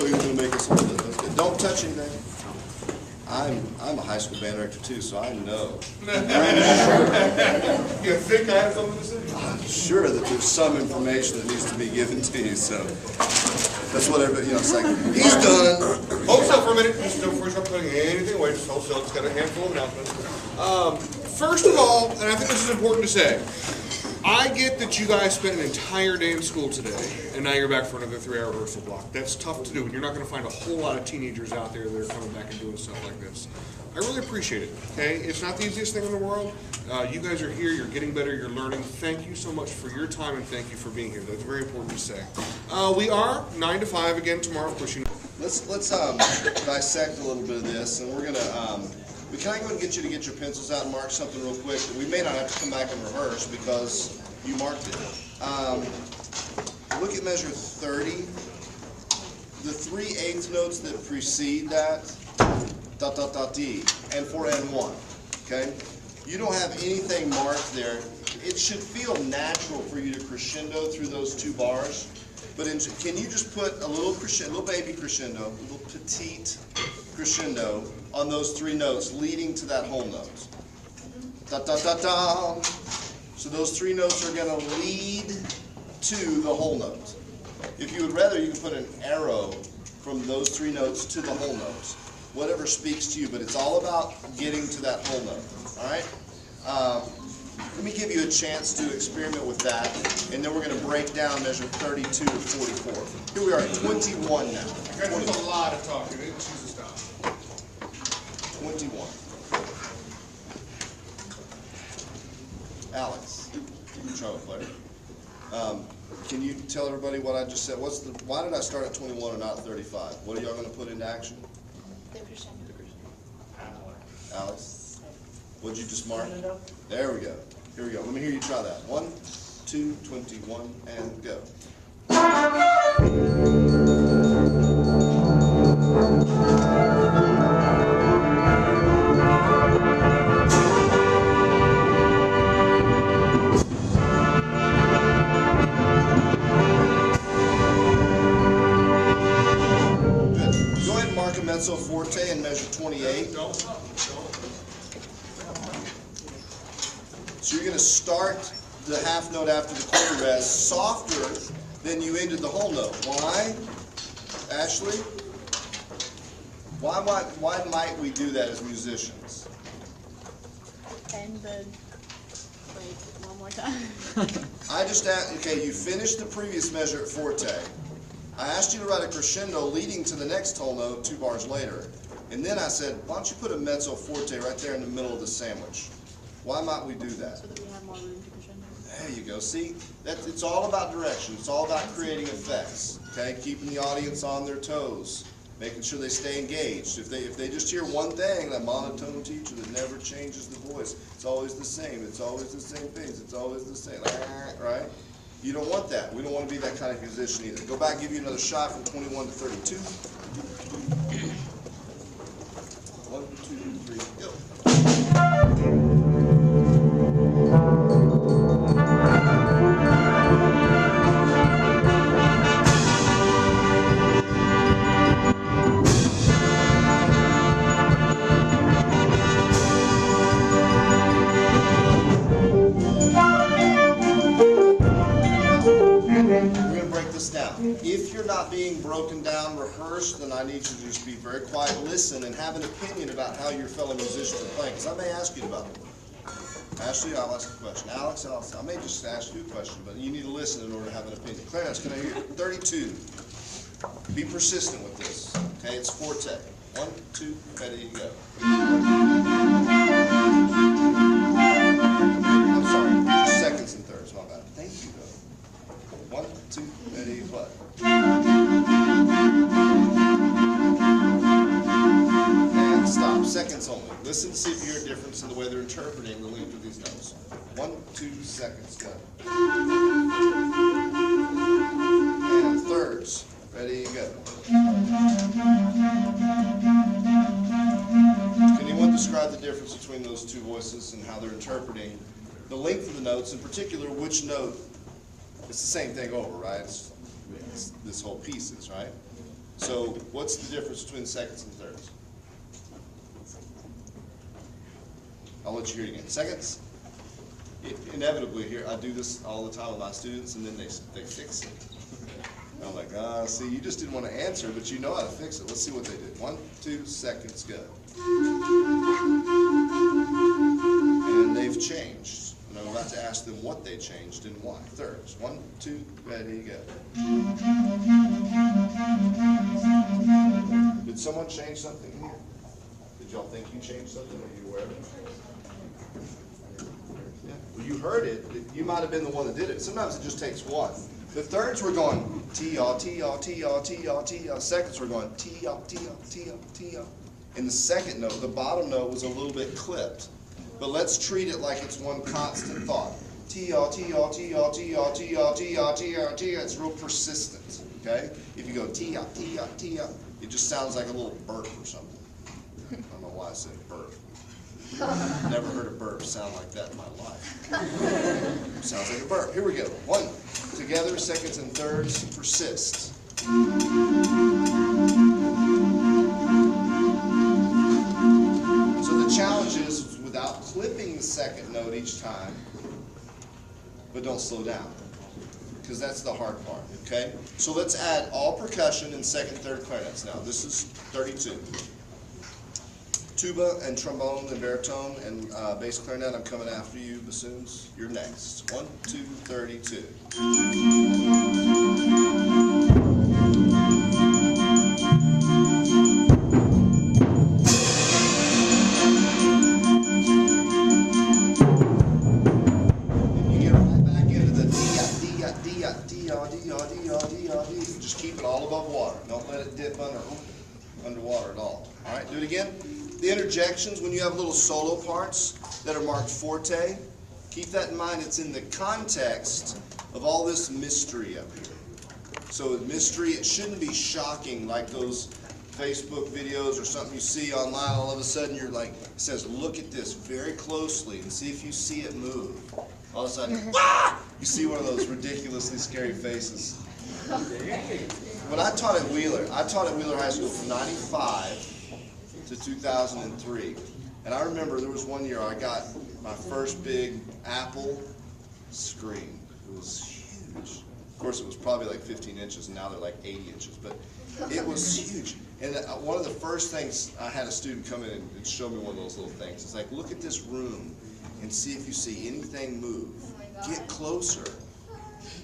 he was gonna make us hold it. Okay, don't touch anything. I'm a high school band director too, so I know. You think I have something to say? I'm sure that there's some information that needs to be given to you, so that's what everybody, it's like, he's done. Hold still for a minute, just before we start putting anything away, just hold still, just got a handful of announcements. First of all, and I think this is important to say, I get that you guys spent an entire day in school today, and now you're back for another 3-hour rehearsal block. That's tough to do, and you're not gonna find a whole lot of teenagers out there that are coming back and doing stuff like this. I really appreciate it, okay? It's not the easiest thing in the world. You guys are here, you're getting better, you're learning. Thank you so much for your time, and thank you for being here. That's very important to say. We are 9 to 5 again tomorrow, of course you know. Let's dissect a little bit of this, and we're gonna, can I go and get you to get your pencils out and mark something real quick? We may not have to come back and rehearse because you marked it. Look at measure 30. The 3/8 notes that precede that, dot, dot, dot, D, and 4 and 1, okay? You don't have anything marked there. It should feel natural for you to crescendo through those 2 bars, but can you just put a little crescendo, little baby crescendo, a little petite crescendo on those 3 notes leading to that whole note? Da, da, da, da. So those 3 notes are gonna lead to the whole note. If you would rather, you can put an arrow from those 3 notes to the whole notes. Whatever speaks to you, but it's all about getting to that whole note, all right? Let me give you a chance to experiment with that, and then we're gonna break down measure 32 to 44. Here we are at 21 now. Guys, there's a lot of talking, they didn't choose to stop. 21. Alex, control player. Can you tell everybody what I just said? Why did I start at 21 and not 35? What are y'all gonna put into action? The crescendo. Alex? What'd you just mark? There we go. Here we go. Let me hear you try that. 1, 2, 21, and go. Good. Go ahead and mark a mezzo forte and measure 28. So you're going to start the half note after the quarter rest softer than you ended the whole note. Why, Ashley? Why might we do that as musicians? And the, like, one more time. I just asked, okay, you finished the previous measure at forte. I asked you to write a crescendo leading to the next whole note 2 bars later. And then I said, why don't you put a mezzo forte right there in the middle of the sandwich? Why might we do that? So that we have more room to crescendo. There you go. See, it's all about direction. It's all about creating effects. Okay, keeping the audience on their toes, making sure they stay engaged. If they just hear one thing, that monotone teacher that never changes the voice, it's always the same. It's always the same things. It's always the same. Right? You don't want that. We don't want to be that kind of musician either. Go back, give you another shot from 21 to 32. 1, 2, 3, go. If you're not being broken down, rehearsed, then I need you to just be very quiet, listen, and have an opinion about how your fellow musicians are playing, because I may ask you about it. Ashley, I'll ask a question. Alex, I may just ask you a question, but you need to listen in order to have an opinion. Clarence, can I hear you? 32. Be persistent with this. Okay, it's forte. 1, 2, ready, go. I'm sorry, just seconds and thirds, my bad. Thank you, though. 1, 2, ready, play. And stop. Seconds only. Listen to see if you hear a difference in the way they're interpreting the length of these notes. 1, 2 seconds, go. And thirds. Ready, go. Can anyone describe the difference between those 2 voices and how they're interpreting the length of the notes, in particular, which note? It's the same thing over, right? It's this whole piece is, right? So what's the difference between seconds and thirds? I'll let you hear it again. Seconds? Inevitably here, I do this all the time with my students, and then they fix it. And I'm like, see, you just didn't want to answer, but you know how to fix it. Let's see what they did. 1, 2 seconds, go. And they've changed. And I'm about to ask them what they changed and why. Thirds. 1, 2, ready, go. Did someone change something here? Did y'all think you changed something? Are you aware of it? Yeah. Well, you heard it. You might have been the one that did it. Sometimes it just takes one. The thirds were going T-yaw, T-yaw, T-yaw, T-yaw, T-yaw. Seconds were going T-yaw, T-yaw, T-yaw, T-yaw. And the second note, the bottom note, was a little bit clipped. But let's treat it like it's one constant thought. T-yaw, T-yaw, T-yaw, T-yaw, T-yaw, T-yaw, T-yaw, T-yaw. It's real persistent, okay? If you go T-yaw, T-yaw, T-yaw, it just sounds like a little burp or something. I don't know why I said burp. Never heard a burp sound like that in my life. Sounds like a burp. Here we go. 1, together, seconds and thirds, persist. So the challenge is without clipping the second note each time, but don't slow down, because that's the hard part, okay? So let's add all percussion in second, third clarinets. Now, this is 32. Tuba and trombone and baritone and bass clarinet, I'm coming after you, bassoons. You're next. 1, 2, 32. Just keep it all above water. Don't let it dip underwater at all. All right, do it again. The interjections, when you have little solo parts that are marked forte, keep that in mind. It's in the context of all this mystery up here. So mystery, it shouldn't be shocking like those Facebook videos or something you see online. All of a sudden you're like, it says, look at this very closely and see if you see it move. All of a sudden, you see one of those ridiculously scary faces. When I taught at Wheeler High School from 95 to 2003. And I remember there was one year I got my first big Apple screen. It was huge. Of course, it was probably like 15 inches, and now they're like 80 inches, but it was huge. And one of the first things, I had a student come in and show me one of those little things. It's like, look at this room and see if you see anything move. Get closer.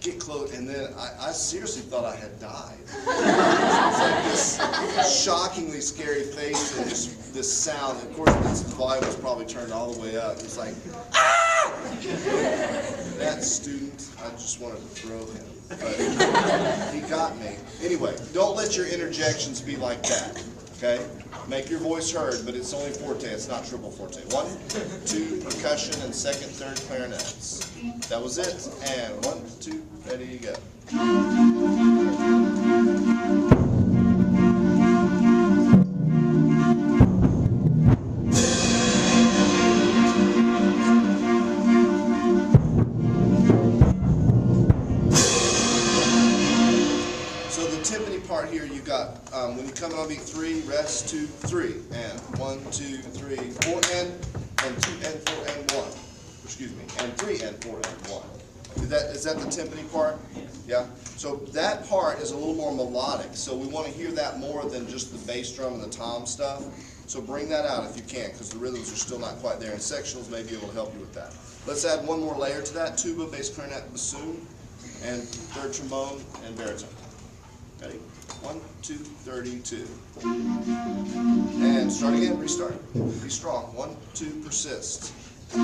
Get close, and then I seriously thought I had died. It's like this shockingly scary face and this sound. Of course, this volume was probably turned all the way up. It's like, ah! That student, I just wanted to throw him. But he got me. Anyway, don't let your interjections be like that, okay? Make your voice heard, but it's only forte, it's not triple forte. 1, 2, percussion, and second, third clarinets. That was it. And 1, 2, ready, go. So the timpani part here, you got, when you come in on beat 3, rest, 2, 3, and 1, 2, 3, 4, and 2, and 4, and 1. Excuse me, and 3, and 4, and 1. Is that the timpani part? Yeah? So that part is a little more melodic, so we want to hear that more than just the bass drum and the tom stuff. So bring that out if you can, because the rhythms are still not quite there, and sectionals may be able to help you with that. Let's add one more layer to that: tuba, bass clarinet, bassoon, and third trombone and baritone. Ready? 1, 2, 32. And start again, restart. Be strong. 1, 2, persist. Do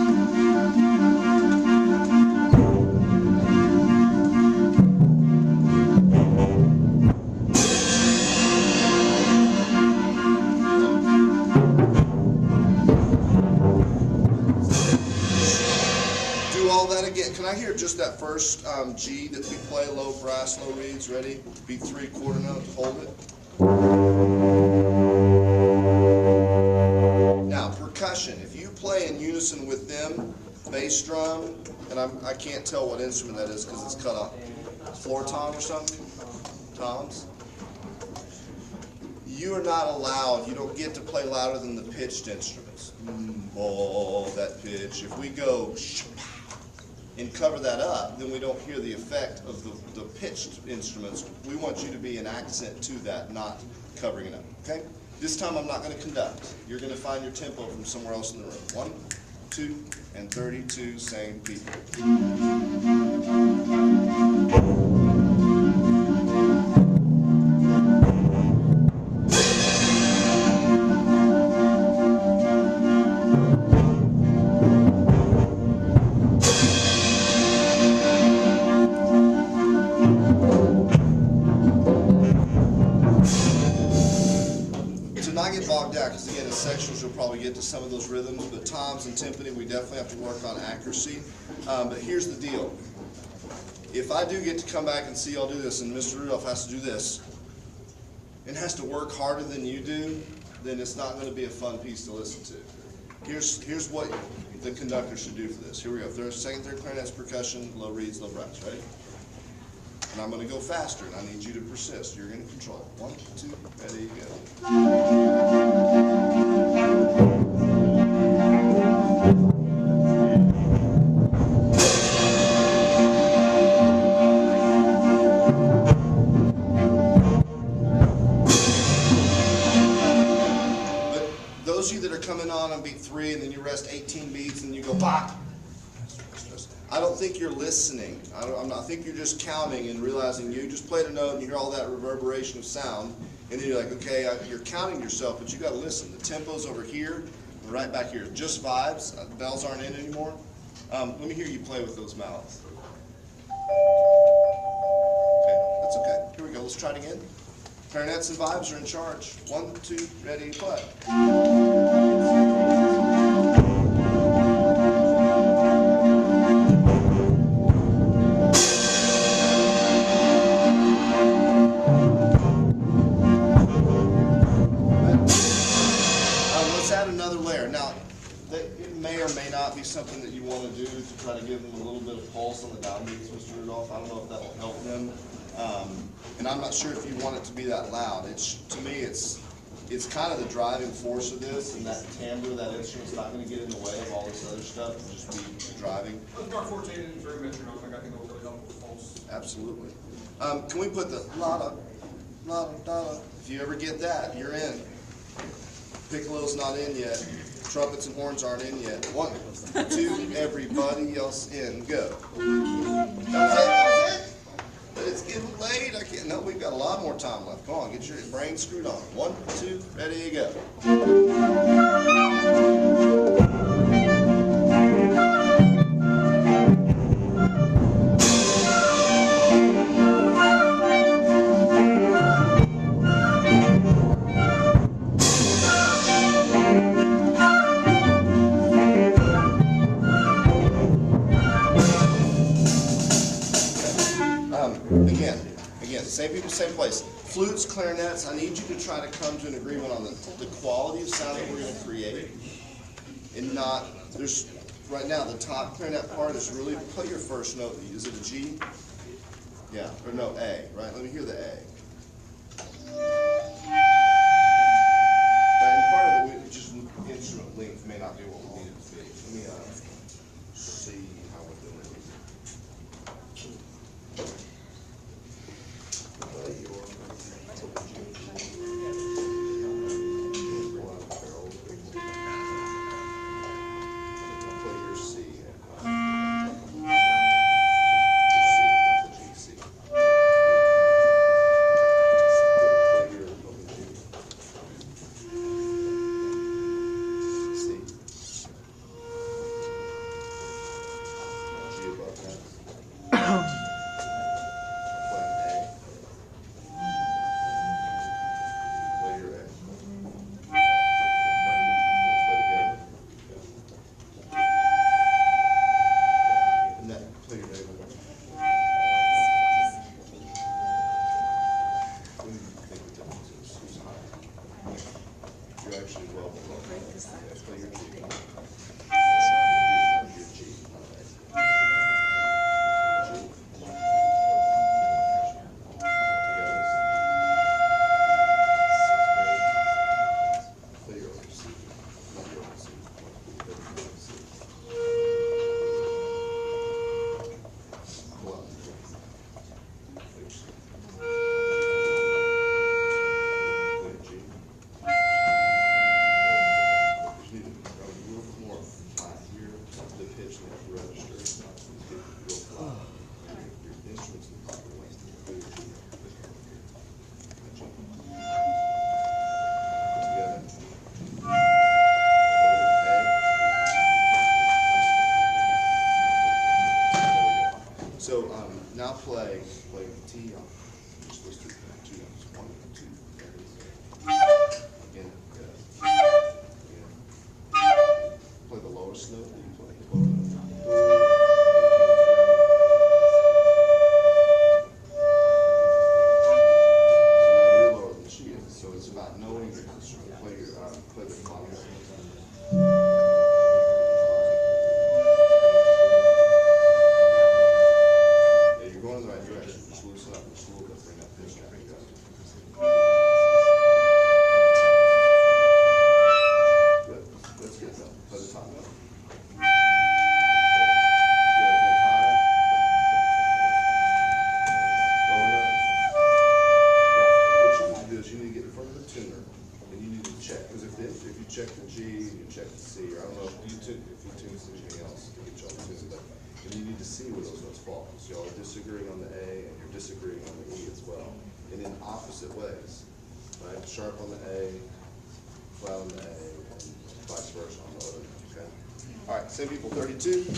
all that again. Can I hear just that first G that we play, low brass, low reeds? Ready? Beat 3 quarter note. Hold it. Now, percussion. If you play in unison with them, bass drum, and I can't tell what instrument that is because it's cut off. Floor tom or something? Toms? You are not allowed, you don't get to play louder than the pitched instruments. Oh, that pitch. If we go and cover that up, then we don't hear the effect of the pitched instruments. We want you to be an accent to that, not covering it up, okay? This time I'm not going to conduct. You're going to find your tempo from somewhere else in the room. 1, 2, and 32, same people. Because again, in sections you'll probably get to some of those rhythms, but toms and timpani we definitely have to work on accuracy. But here's the deal. If I do get to come back and see y'all do this, and Mr. Rudolph has to do this, and has to work harder than you do, then it's not going to be a fun piece to listen to. Here's what the conductor should do for this. Here we go. Second, third clarinets, percussion, low reeds, low brass. Ready? And I'm going to go faster, and I need you to persist. You're going to control it. 1, 2, ready, go. But those of you that are coming on beat 3, and then you rest 18 beats, and you go, bah! I don't think you're listening. I think you're just counting and realizing you just played a note and you hear all that reverberation of sound, and then you're like, okay, you're counting yourself, but you got to listen. The tempo's over here, and right back here. Just vibes. Bells aren't in anymore. Let me hear you play with those mouths. Okay, that's okay. Here we go. Let's try it again. Clarinets and vibes are in charge. 1, 2, ready, play. Be something that you want to do to try to give them a little bit of pulse on the downbeats, Mr. Rudolph. I don't know if that will help them, and I'm not sure if you want it to be that loud. To me, it's kind of the driving force of this, and that timbre, that instrument's not going to get in the way of all this other stuff. It'll just be driving. Those dark 14 and very metronome, I think will really help with pulse. Absolutely. Can we put the la da la da da? If you ever get that, you're in. Piccolo's not in yet. Trumpets and horns aren't in yet. 1, 2, everybody else in. Go. That's it. But it's getting late. I can't. No, we've got a lot more time left. Come on, get your brain screwed on. 1, 2, ready, go. Again, same people, same place. Flutes, clarinets, I need you to try to come to an agreement on the quality of sound that we're going to create. And not, right now, the top clarinet part is really, play your first note. Is it a G? Yeah, or no, A, right? Let me hear the A. And part of it, just instrument length may not be what we need it to be. Let me see how we're doing it. play the T on. You're supposed to play 2 notes. 1, 2, ready. Again, good. Again. Play the lowest note that you play. So now you're lower than she is. So it's about knowing your instrument. Play the final note. Yeah, you're going in the right direction. Just loosen up just a little bit. Bring that pitch down. Good. Good. That's good though. Play the top note. Good. Think higher. Lower note. What you need to do is you need to get in front of the tuner and you need to check. Because if you check the G and you check the C, or I don't know if you tune anything else to get y'all tuned, but you need to see where those notes fall. So y'all are disagreeing on the A and you're disagreeing on the E as well. And in opposite ways, right? Sharp on the A, flat on the A, and vice versa on the other, okay? All right, same people, 32. 1,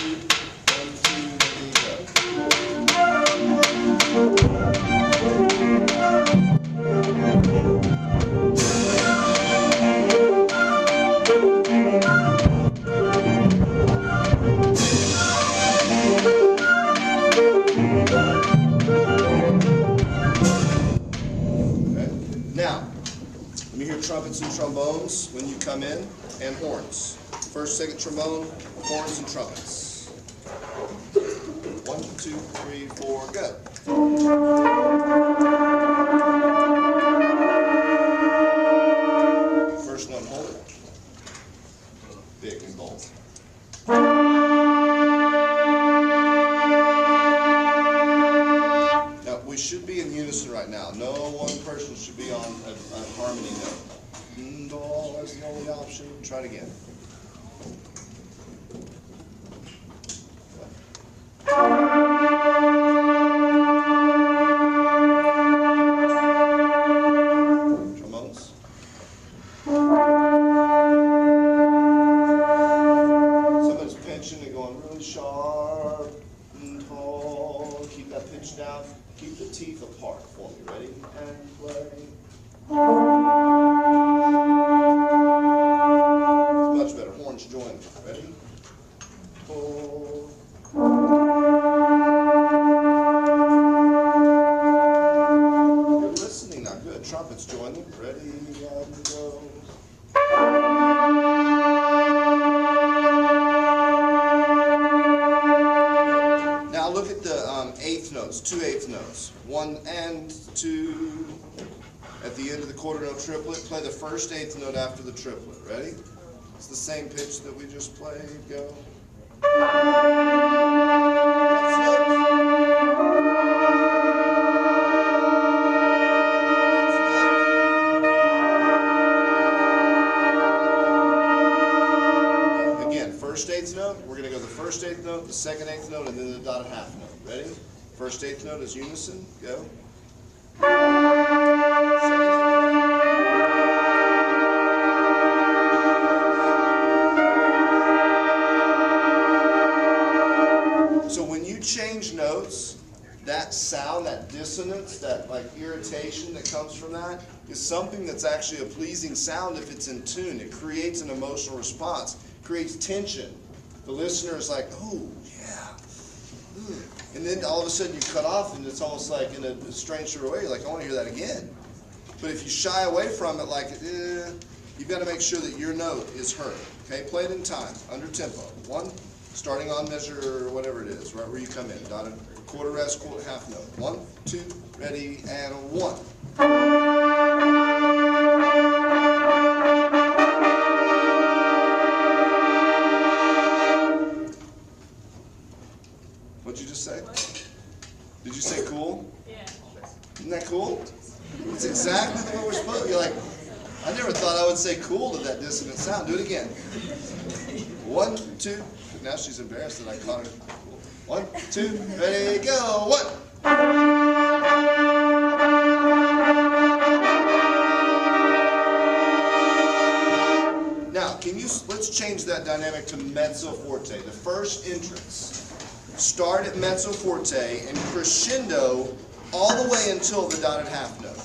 2, 1, 2, okay. Now, let me hear trumpets and trombones when you come in, and horns. First, second trombone, horns and trumpets. 1, 2, 3, 4, go. First one, hold it. Big and bold. Now, we should be in unison right now. No one person should be on a harmony note. Do, that's the only option. Try it again. Trombones. Somebody's pinching and going really sharp and tall. Keep that pitch down. Keep the teeth apart for me. Ready? And play. It's much better. Horns join. Ready? Pull. You're listening now. Good. Trumpets join them. Ready? And go. Now look at the eighth notes, 2 eighth notes. 1 and 2. At the end of the quarter note triplet, play the first eighth note after the triplet. Ready? It's the same pitch that we just played. Go. Next note. Next note. Again, first eighth note. We're going to go the first eighth note, the second eighth note, and then the dotted half note. Ready? First eighth note is unison. Go. So when you change notes, that sound, that dissonance, that like irritation that comes from that is something that's actually a pleasing sound if it's in tune. It creates an emotional response, creates tension. The listener is like, oh, yeah. Ooh. And then all of a sudden you cut off and it's almost like in a strange sort of way, you're like, I want to hear that again. But if you shy away from it like, you've got to make sure that your note is heard. Okay, play it in time, under tempo. 1, starting on measure, whatever it is, right where you come in. Dotted quarter rest, quarter half note. 1, 2, ready, and 1. What'd you just say? Did you say cool? Yeah. Isn't that cool? It's exactly the way we're supposed to be. Like, I never thought I would say cool to that dissonant sound. Do it again. 1, 2. Now she's embarrassed that I caught her. 1, 2, ready, go. 1. Now, let's change that dynamic to mezzo forte, the first entrance. start at mezzo forte and crescendo all the way until the dotted half note.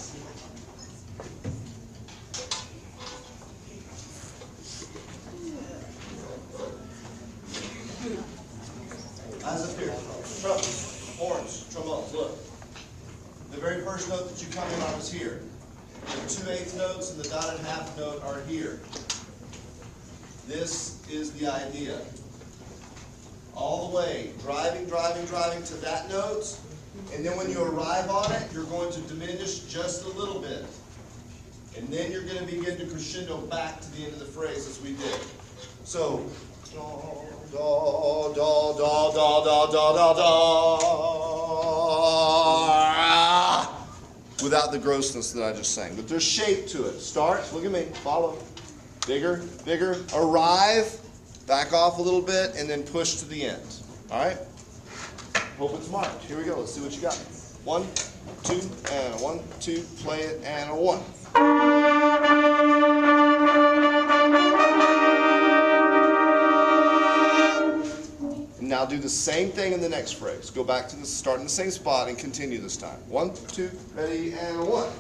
Eyes up here. Trumpets, horns, trombones, look. The very first note that you come in on is here. The 2/8 notes and the dotted half note are here. This is the idea. All the way, driving to that note, and then when you arrive on it, you're going to diminish just a little bit. And then you're going to begin to crescendo back to the end of the phrase as we did. So, da, da, da, da, da, da, da, da, da, without the grossness that I just sang. But there's shape to it. Start, look at me, follow. Bigger, bigger, arrive, back off a little bit, and then push to the end. All right? Hope it's marked. Here we go. Let's see what you got. 1, 2, and a 1, 2, play it, and a 1. Now do the same thing in the next phrase. Go back to the start in the same spot and continue this time. 1, 2, ready, and a 1.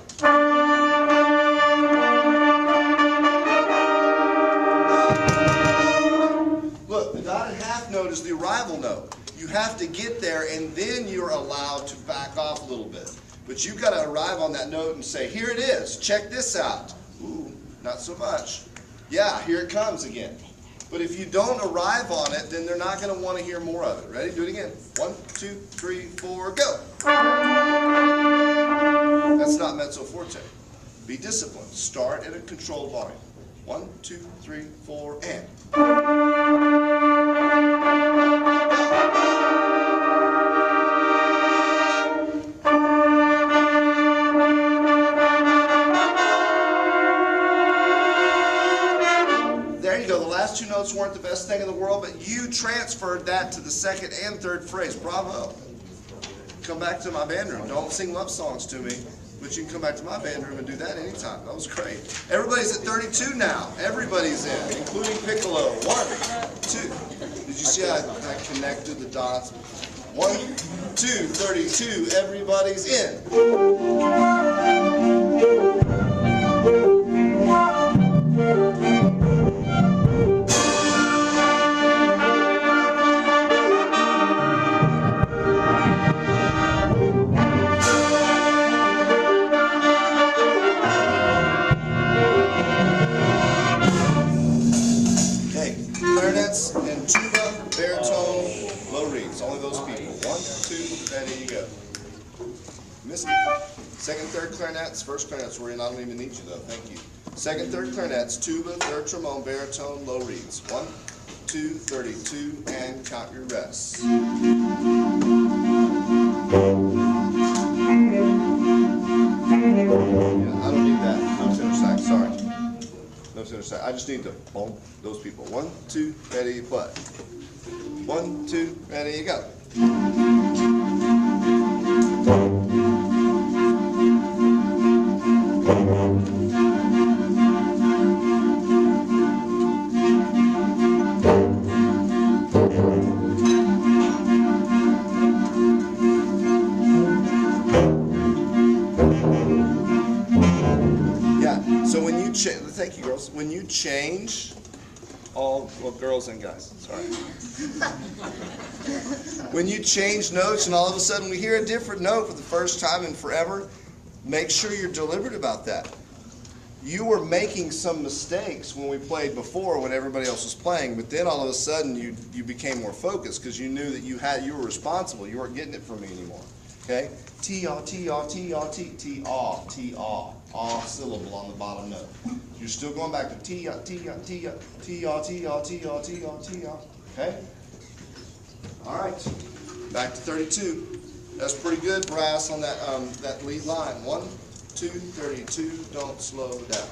Look, the dotted half note is the arrival note. You have to get there and then you're allowed to back off a little bit. But you've got to arrive on that note and say, here it is, check this out. Ooh, not so much. Yeah, here it comes again. But if you don't arrive on it, then they're not going to want to hear more of it. Ready? Do it again. 1, 2, 3, 4, go. That's not mezzo forte. Be disciplined. Start at a controlled volume. 1, 2, 3, 4, and. There you go. The last two notes weren't the best thing in the world, but you transferred that to the second and third phrase. Bravo. Come back to my band room. Don't sing love songs to me, but you can come back to my band room and do that anytime. That was great. Everybody's at 32 now. Everybody's in, including Piccolo. 1, 2. Did you see how I connected the dots? 1, 2, 32. Everybody's in. Clarinets and tuba, baritone, low reeds. Only those people. 1, 2, ready, you go. Missed it. Second, third clarinets, first clarinets were in. I don't even need you though. Thank you. Second, third clarinets, tuba, third trombone, baritone, low reeds. 1, 2, 32, and count your rests. Yeah, I don't need that. No tenor sax. Sorry. No tenor sax. I just need to boom those people. 1, 2, ready, play. 1, 2, ready, you go. So when you thank you, girls. When you change, well, girls and guys, sorry. When you change notes and all of a sudden we hear a different note for the first time in forever, make sure you're deliberate about that. You were making some mistakes when we played before when everybody else was playing, but then all of a sudden you became more focused because you knew that you were responsible. You weren't getting it from me anymore. Okay? T-aw, T-aw, T-aw, T-aw, T-aw. All syllable on the bottom note. You're still going back to T-aw, T-aw, T-aw, T-aw, T-aw, T-aw, T-aw, T-aw. Okay? All right. Back to 32. That's pretty good, brass, on that lead line. 1, 2, 32. Don't slow down.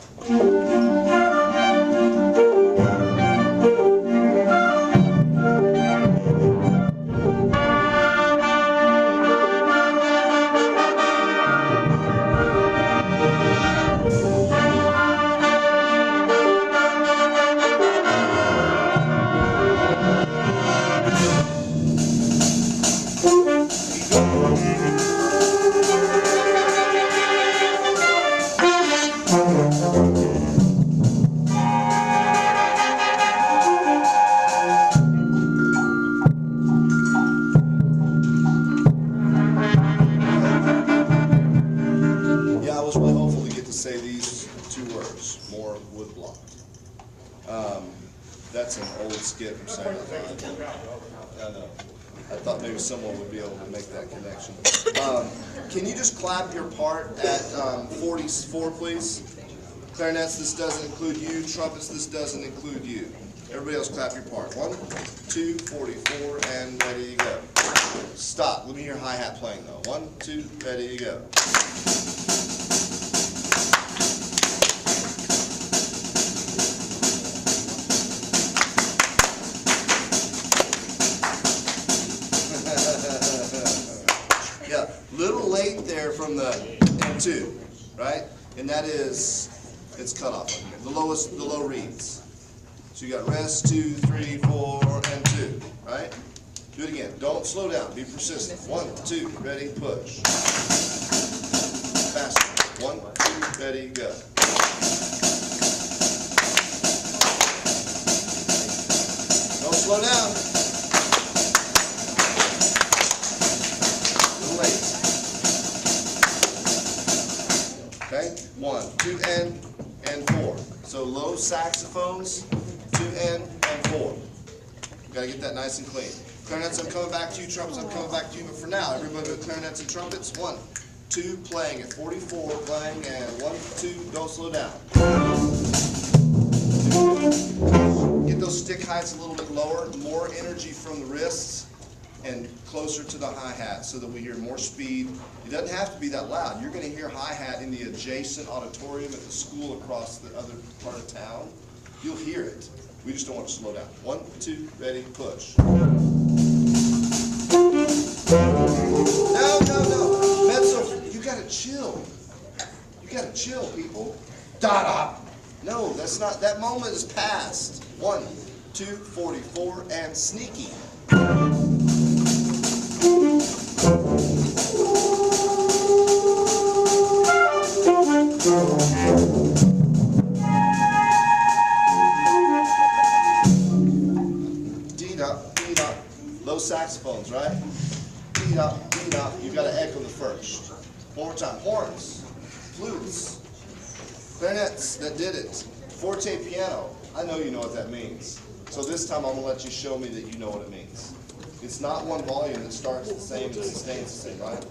Yeah, I was really hopeful to get to say these two words, more wood block. That's an old skit from Saturday Night Live. I know. I thought maybe someone would be able to make that connection. Can you just clap your part at 44, please? Clarinets, this doesn't include you. Trumpets, this doesn't include you. Everybody else clap your part. 1, 2, 44, and ready to go. Stop. Let me hear hi-hat playing though. 1, 2, ready to go. Yeah, little late there from the M2, right? And that is, it's cut off. The low reads. So you got rest, 2, 3, 4, and 2, right? Do it again. Don't slow down. Be persistent. 1, 2, ready, push. Faster. 1, 2, ready, go. Don't slow down. Little late. Okay? 1, 2, and 4. So low saxophones, 2 and 4. Gotta get that nice and clean. Clarinets, I'm coming back to you. Trumpets, I'm coming back to you. But for now, everybody with clarinets and trumpets. 1, 2, playing at 44, playing, and 1, 2, don't slow down. Get those stick heights a little bit lower, more energy from the wrists, and closer to the hi-hat so that we hear more speed. It doesn't have to be that loud. You're going to hear hi-hat in the adjacent auditorium at the school across the other part of town. You'll hear it. We just don't want to slow down. 1, 2, ready, push. No. Mezzo, you gotta chill. You gotta chill, people. Da-da. No, that's not, that moment is past. 1, 2, 44, and sneaky. D-da. Low saxophones, right? D-da. You gotta echo the first. One more time. Horns, flutes, clarinets, that did it. Forte piano. I know you know what that means. So this time I'm gonna let you show me that you know what it means. It's not one volume that starts the same and sustains the same, right?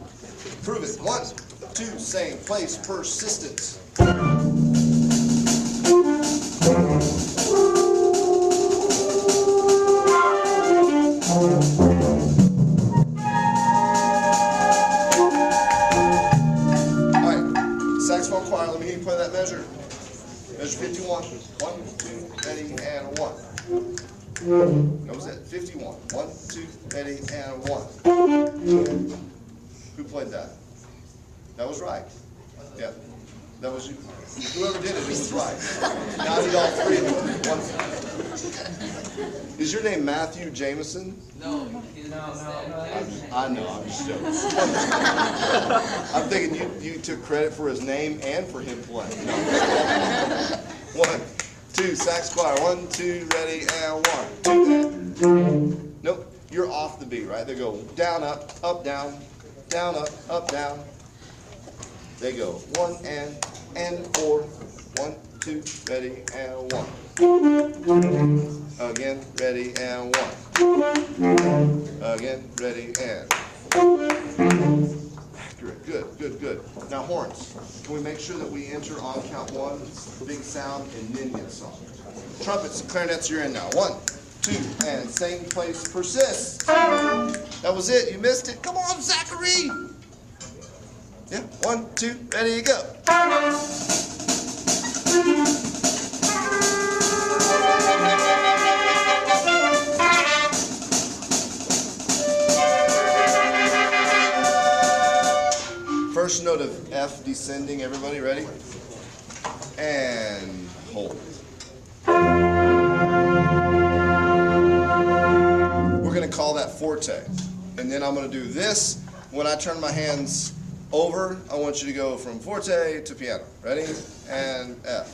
Prove it. 1, 2, same place, persistence. Saxophone choir, let me hear you play that measure. Measure 51. 1, 2, ready, and 1. That was it. 51. 1, 2, ready, and 1. Who played that? That was right. Yeah. That was you. Whoever did it was right. Now I need all three of them. Is your name Matthew Jameson? No. I know, I'm just joking. I'm thinking you took credit for his name and for him playing. No. 1, 2, sax choir. 1, 2, ready, and 1. 2, nope, you're off the beat, right? They go down, up, down, up, down. They go 1 and 4. 1, 2, ready, and 1. Again, ready, and 1. Again, ready, and. Accurate. Good. Now horns. Can we make sure that we enter on count 1, big sound, and then get song? Trumpets and clarinets, you're in now. 1, 2, and same place, persist. That was it. You missed it. Come on, Zachary. Yeah. 1, 2, ready, go. First note of F descending, everybody ready? And hold. We're going to call that forte. And then I'm going to do this. When I turn my hands Over, I want you to go from forte to piano. Ready? And F.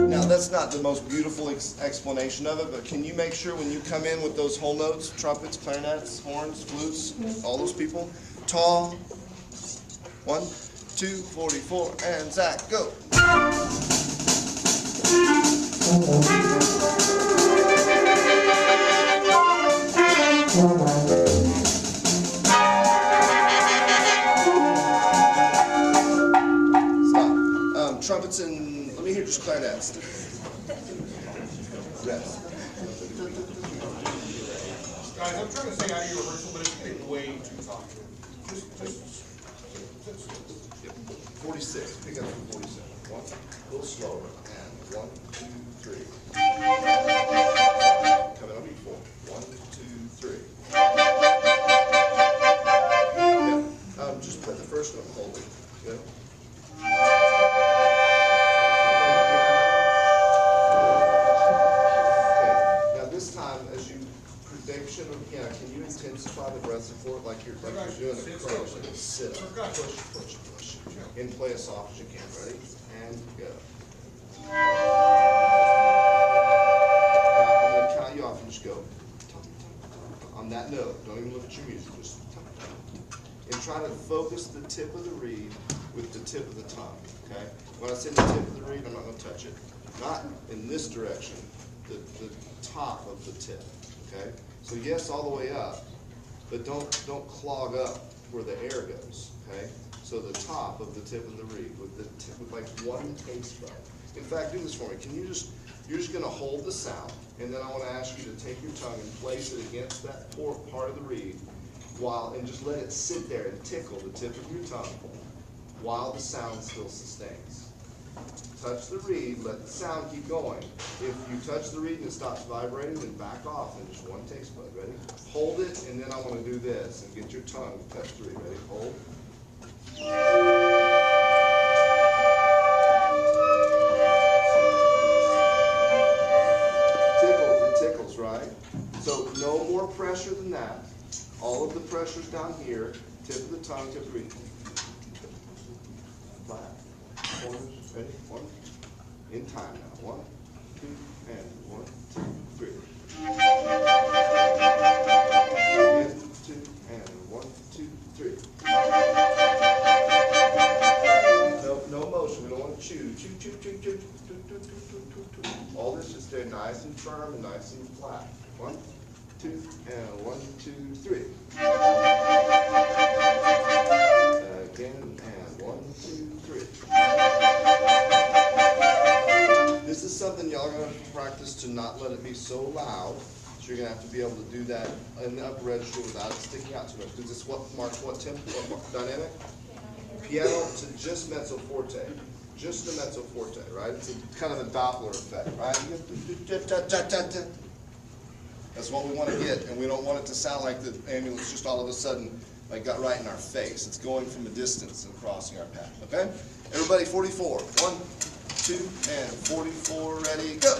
Now, that's not the most beautiful explanation of it, but can you make sure when you come in with those whole notes, trumpets, clarinets, horns, flutes, all those people, tall, 1, 2, 44, and Zach, go. Stop. Trumpets and, let me hear just clarinets. Yes. Guys, I'm trying to stay out of your rehearsal, but it's getting way too talkative. Just 46, pick up from 47. 1, a little slower, and 1, 2, 3. Coming on beat 4. 1, 2, 3. Yeah. Just put the first note and hold it. Good. Okay. Now this time, as you prediction of piano, can you intensify the breath support like you're doing a cross? Sit up. Push. And play as soft as you can. Ready? And go. Now, I'm going to count you off and just go. On that note, don't even look at your music. Just and try to focus the tip of the reed with the tip of the tongue. Okay? When I say the tip of the reed, I'm not going to touch it. Not in this direction. The top of the tip. Okay? So yes, all the way up, but don't clog up where the air goes. Okay? So the top of the tip of the reed with like one taste bud. In fact, do this for me. You're just going to hold the sound, and then I want to ask you to take your tongue and place it against that part of the reed, and just let it sit there and tickle the tip of your tongue while the sound still sustains. Touch the reed, let the sound keep going. If you touch the reed and it stops vibrating, then back off and just one taste bud. Ready? Hold it, and then I want to do this and get your tongue to touch the reed. Ready? Hold. It tickles, right? So no more pressure than that. All of the pressure's down here. Tip of the tongue, tip of the reed. Flat. Corners. Ready? 1. In time now. 1, 2, and 1, 2, 3. Again, 2, and 1, 2, 3. No motion. We don't want to chew. Chew. All this just stay nice and firm and nice and flat. 1, 2, and 1, 2, 3. Again, and 1, 2, 3. This is something y'all are going to practice to not let it be so loud. So you're going to have to be able to do that in the upper register without it sticking out too much. Because it's what marks what tempo, what dynamic? Piano to just mezzo forte. Just the mezzo forte, right? It's kind of a Doppler effect, right? That's what we want to get, and we don't want it to sound like the ambulance just all of a sudden got right in our face. It's going from a distance and crossing our path, okay? Everybody, 44. 1, 2, and 44, ready, go.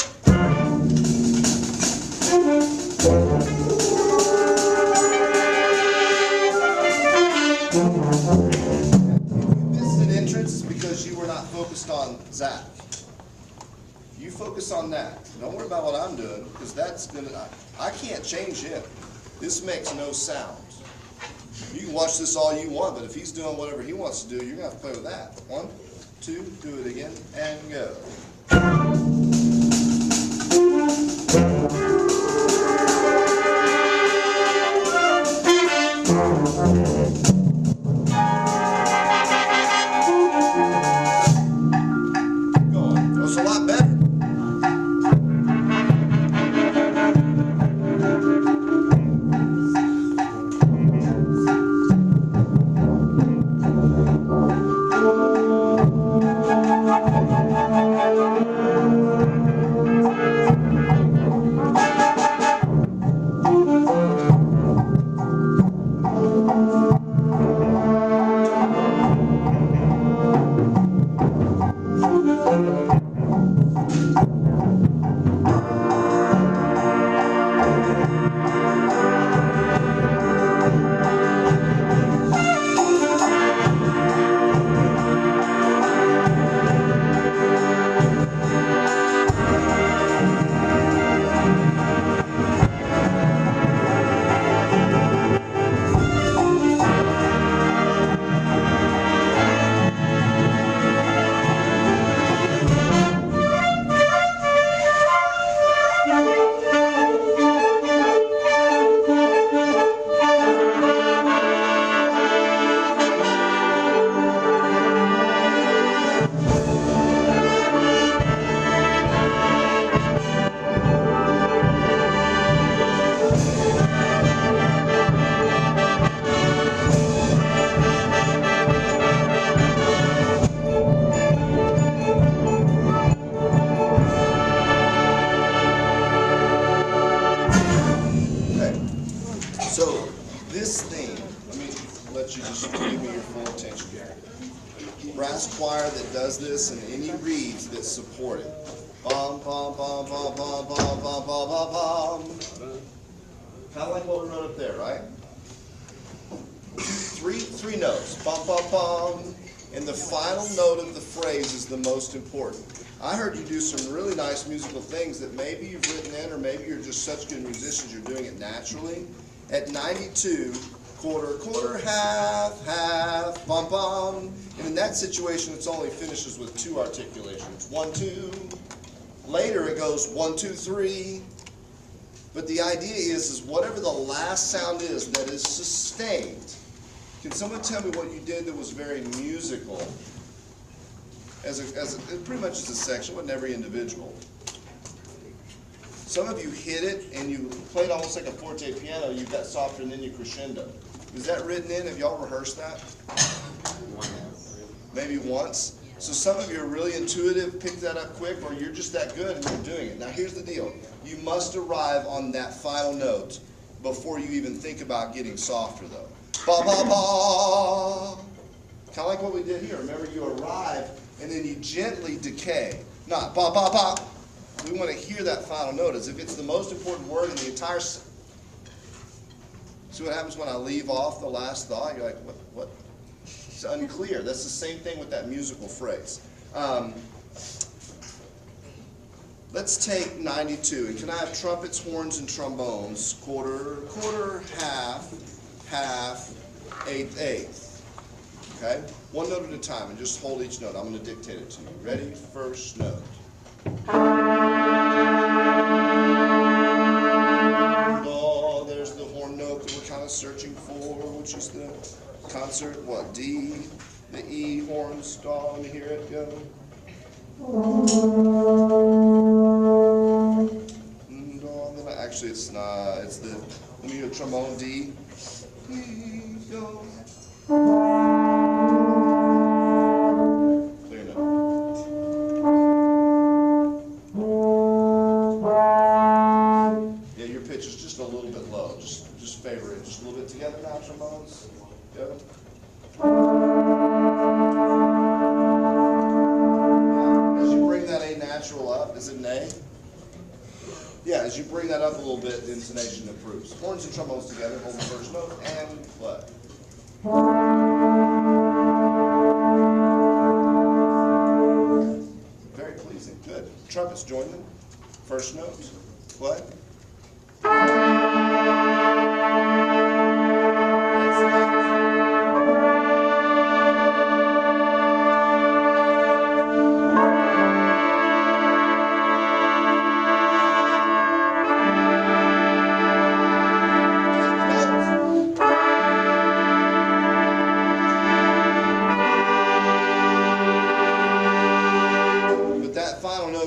It's because you were not focused on Zach. You focus on that. Don't worry about what I'm doing, because that's I can't change him. This makes no sound. You can watch this all you want, but if he's doing whatever he wants to do, you're going to have to play with that. 1, 2, do it again, and go. It's a lot better. let you just give me your full attention. Brass choir that does this and any reeds that support it. Bum, bum, bum, bum, bum, bum, bum, bum, bum, bum. Kind of like what we wrote up there, right? Three notes. Bum, bum, bum. And the final note of the phrase is the most important. I heard you do some really nice musical things that maybe you've written in, or maybe you're just such good musicians you're doing it naturally. At 92, quarter, quarter, half, half, bum, bum. And in that situation, it's only finishes with 2 articulations. 1, 2. Later it goes 1, 2, 3. But the idea is whatever the last sound is that is sustained. Can someone tell me what you did that was very musical? Pretty much as a section, wasn't every individual. Some of you hit it and you played almost like a forte piano, you got softer and then you crescendo. Is that written in? Have y'all rehearsed that? Maybe once? So some of you are really intuitive, pick that up quick, or you're just that good and you're doing it. Now here's the deal. You must arrive on that final note before you even think about getting softer though. Ba ba ba! Kind of like what we did here. Remember, you arrive and then you gently decay. Not ba ba ba. We want to hear that final note as if it's the most important word in the entire. See what happens when I leave off the last thought? You're like, what? It's unclear. That's the same thing with that musical phrase. Let's take 92. And can I have trumpets, horns, and trombones? Quarter, quarter, half, half, eighth, eighth. Okay? One note at a time, and just hold each note. I'm going to dictate it to you. Ready? First note. Oh, there's the horn note that we're kind of searching for, which is the concert, what, D, the E, horns, do, let me hear it go. Do, actually it's not, it's the, let me hear trombone, D, E, go. Clear note. Yeah, your pitch is just a little bit low, just favor it, just a little bit together now, trombones. Go. Yeah. As you bring that A natural up, is it an A? Yeah, as you bring that up a little bit, the intonation improves. Horns and trombones together, hold the first note, and play. Very pleasing, good. Trumpets, join them. First note, play.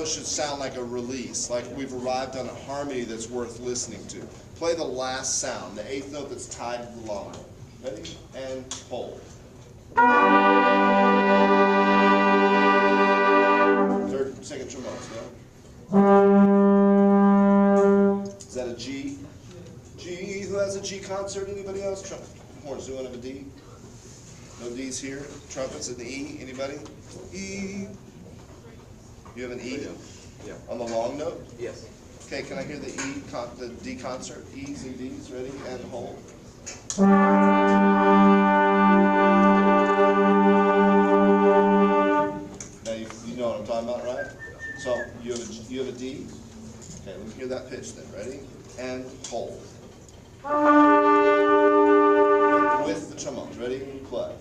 Should sound like a release, like we've arrived on a harmony that's worth listening to. Play the last sound, the eighth note that's tied to the long note. Ready? And hold. Second trombones, no? Is that a G? G, who has a G concert? Anybody else? Horns, do one have a D? No D's here. Trumpets at the E, anybody? E. You have an E? Yeah. On the long note? Yes. Okay, can I hear the E, the D concert? E's and D's, ready? And hold. Now you know what I'm talking about, right? So you have a D? Okay, let me hear that pitch then. Ready? And hold. With the trombones. Ready? Play.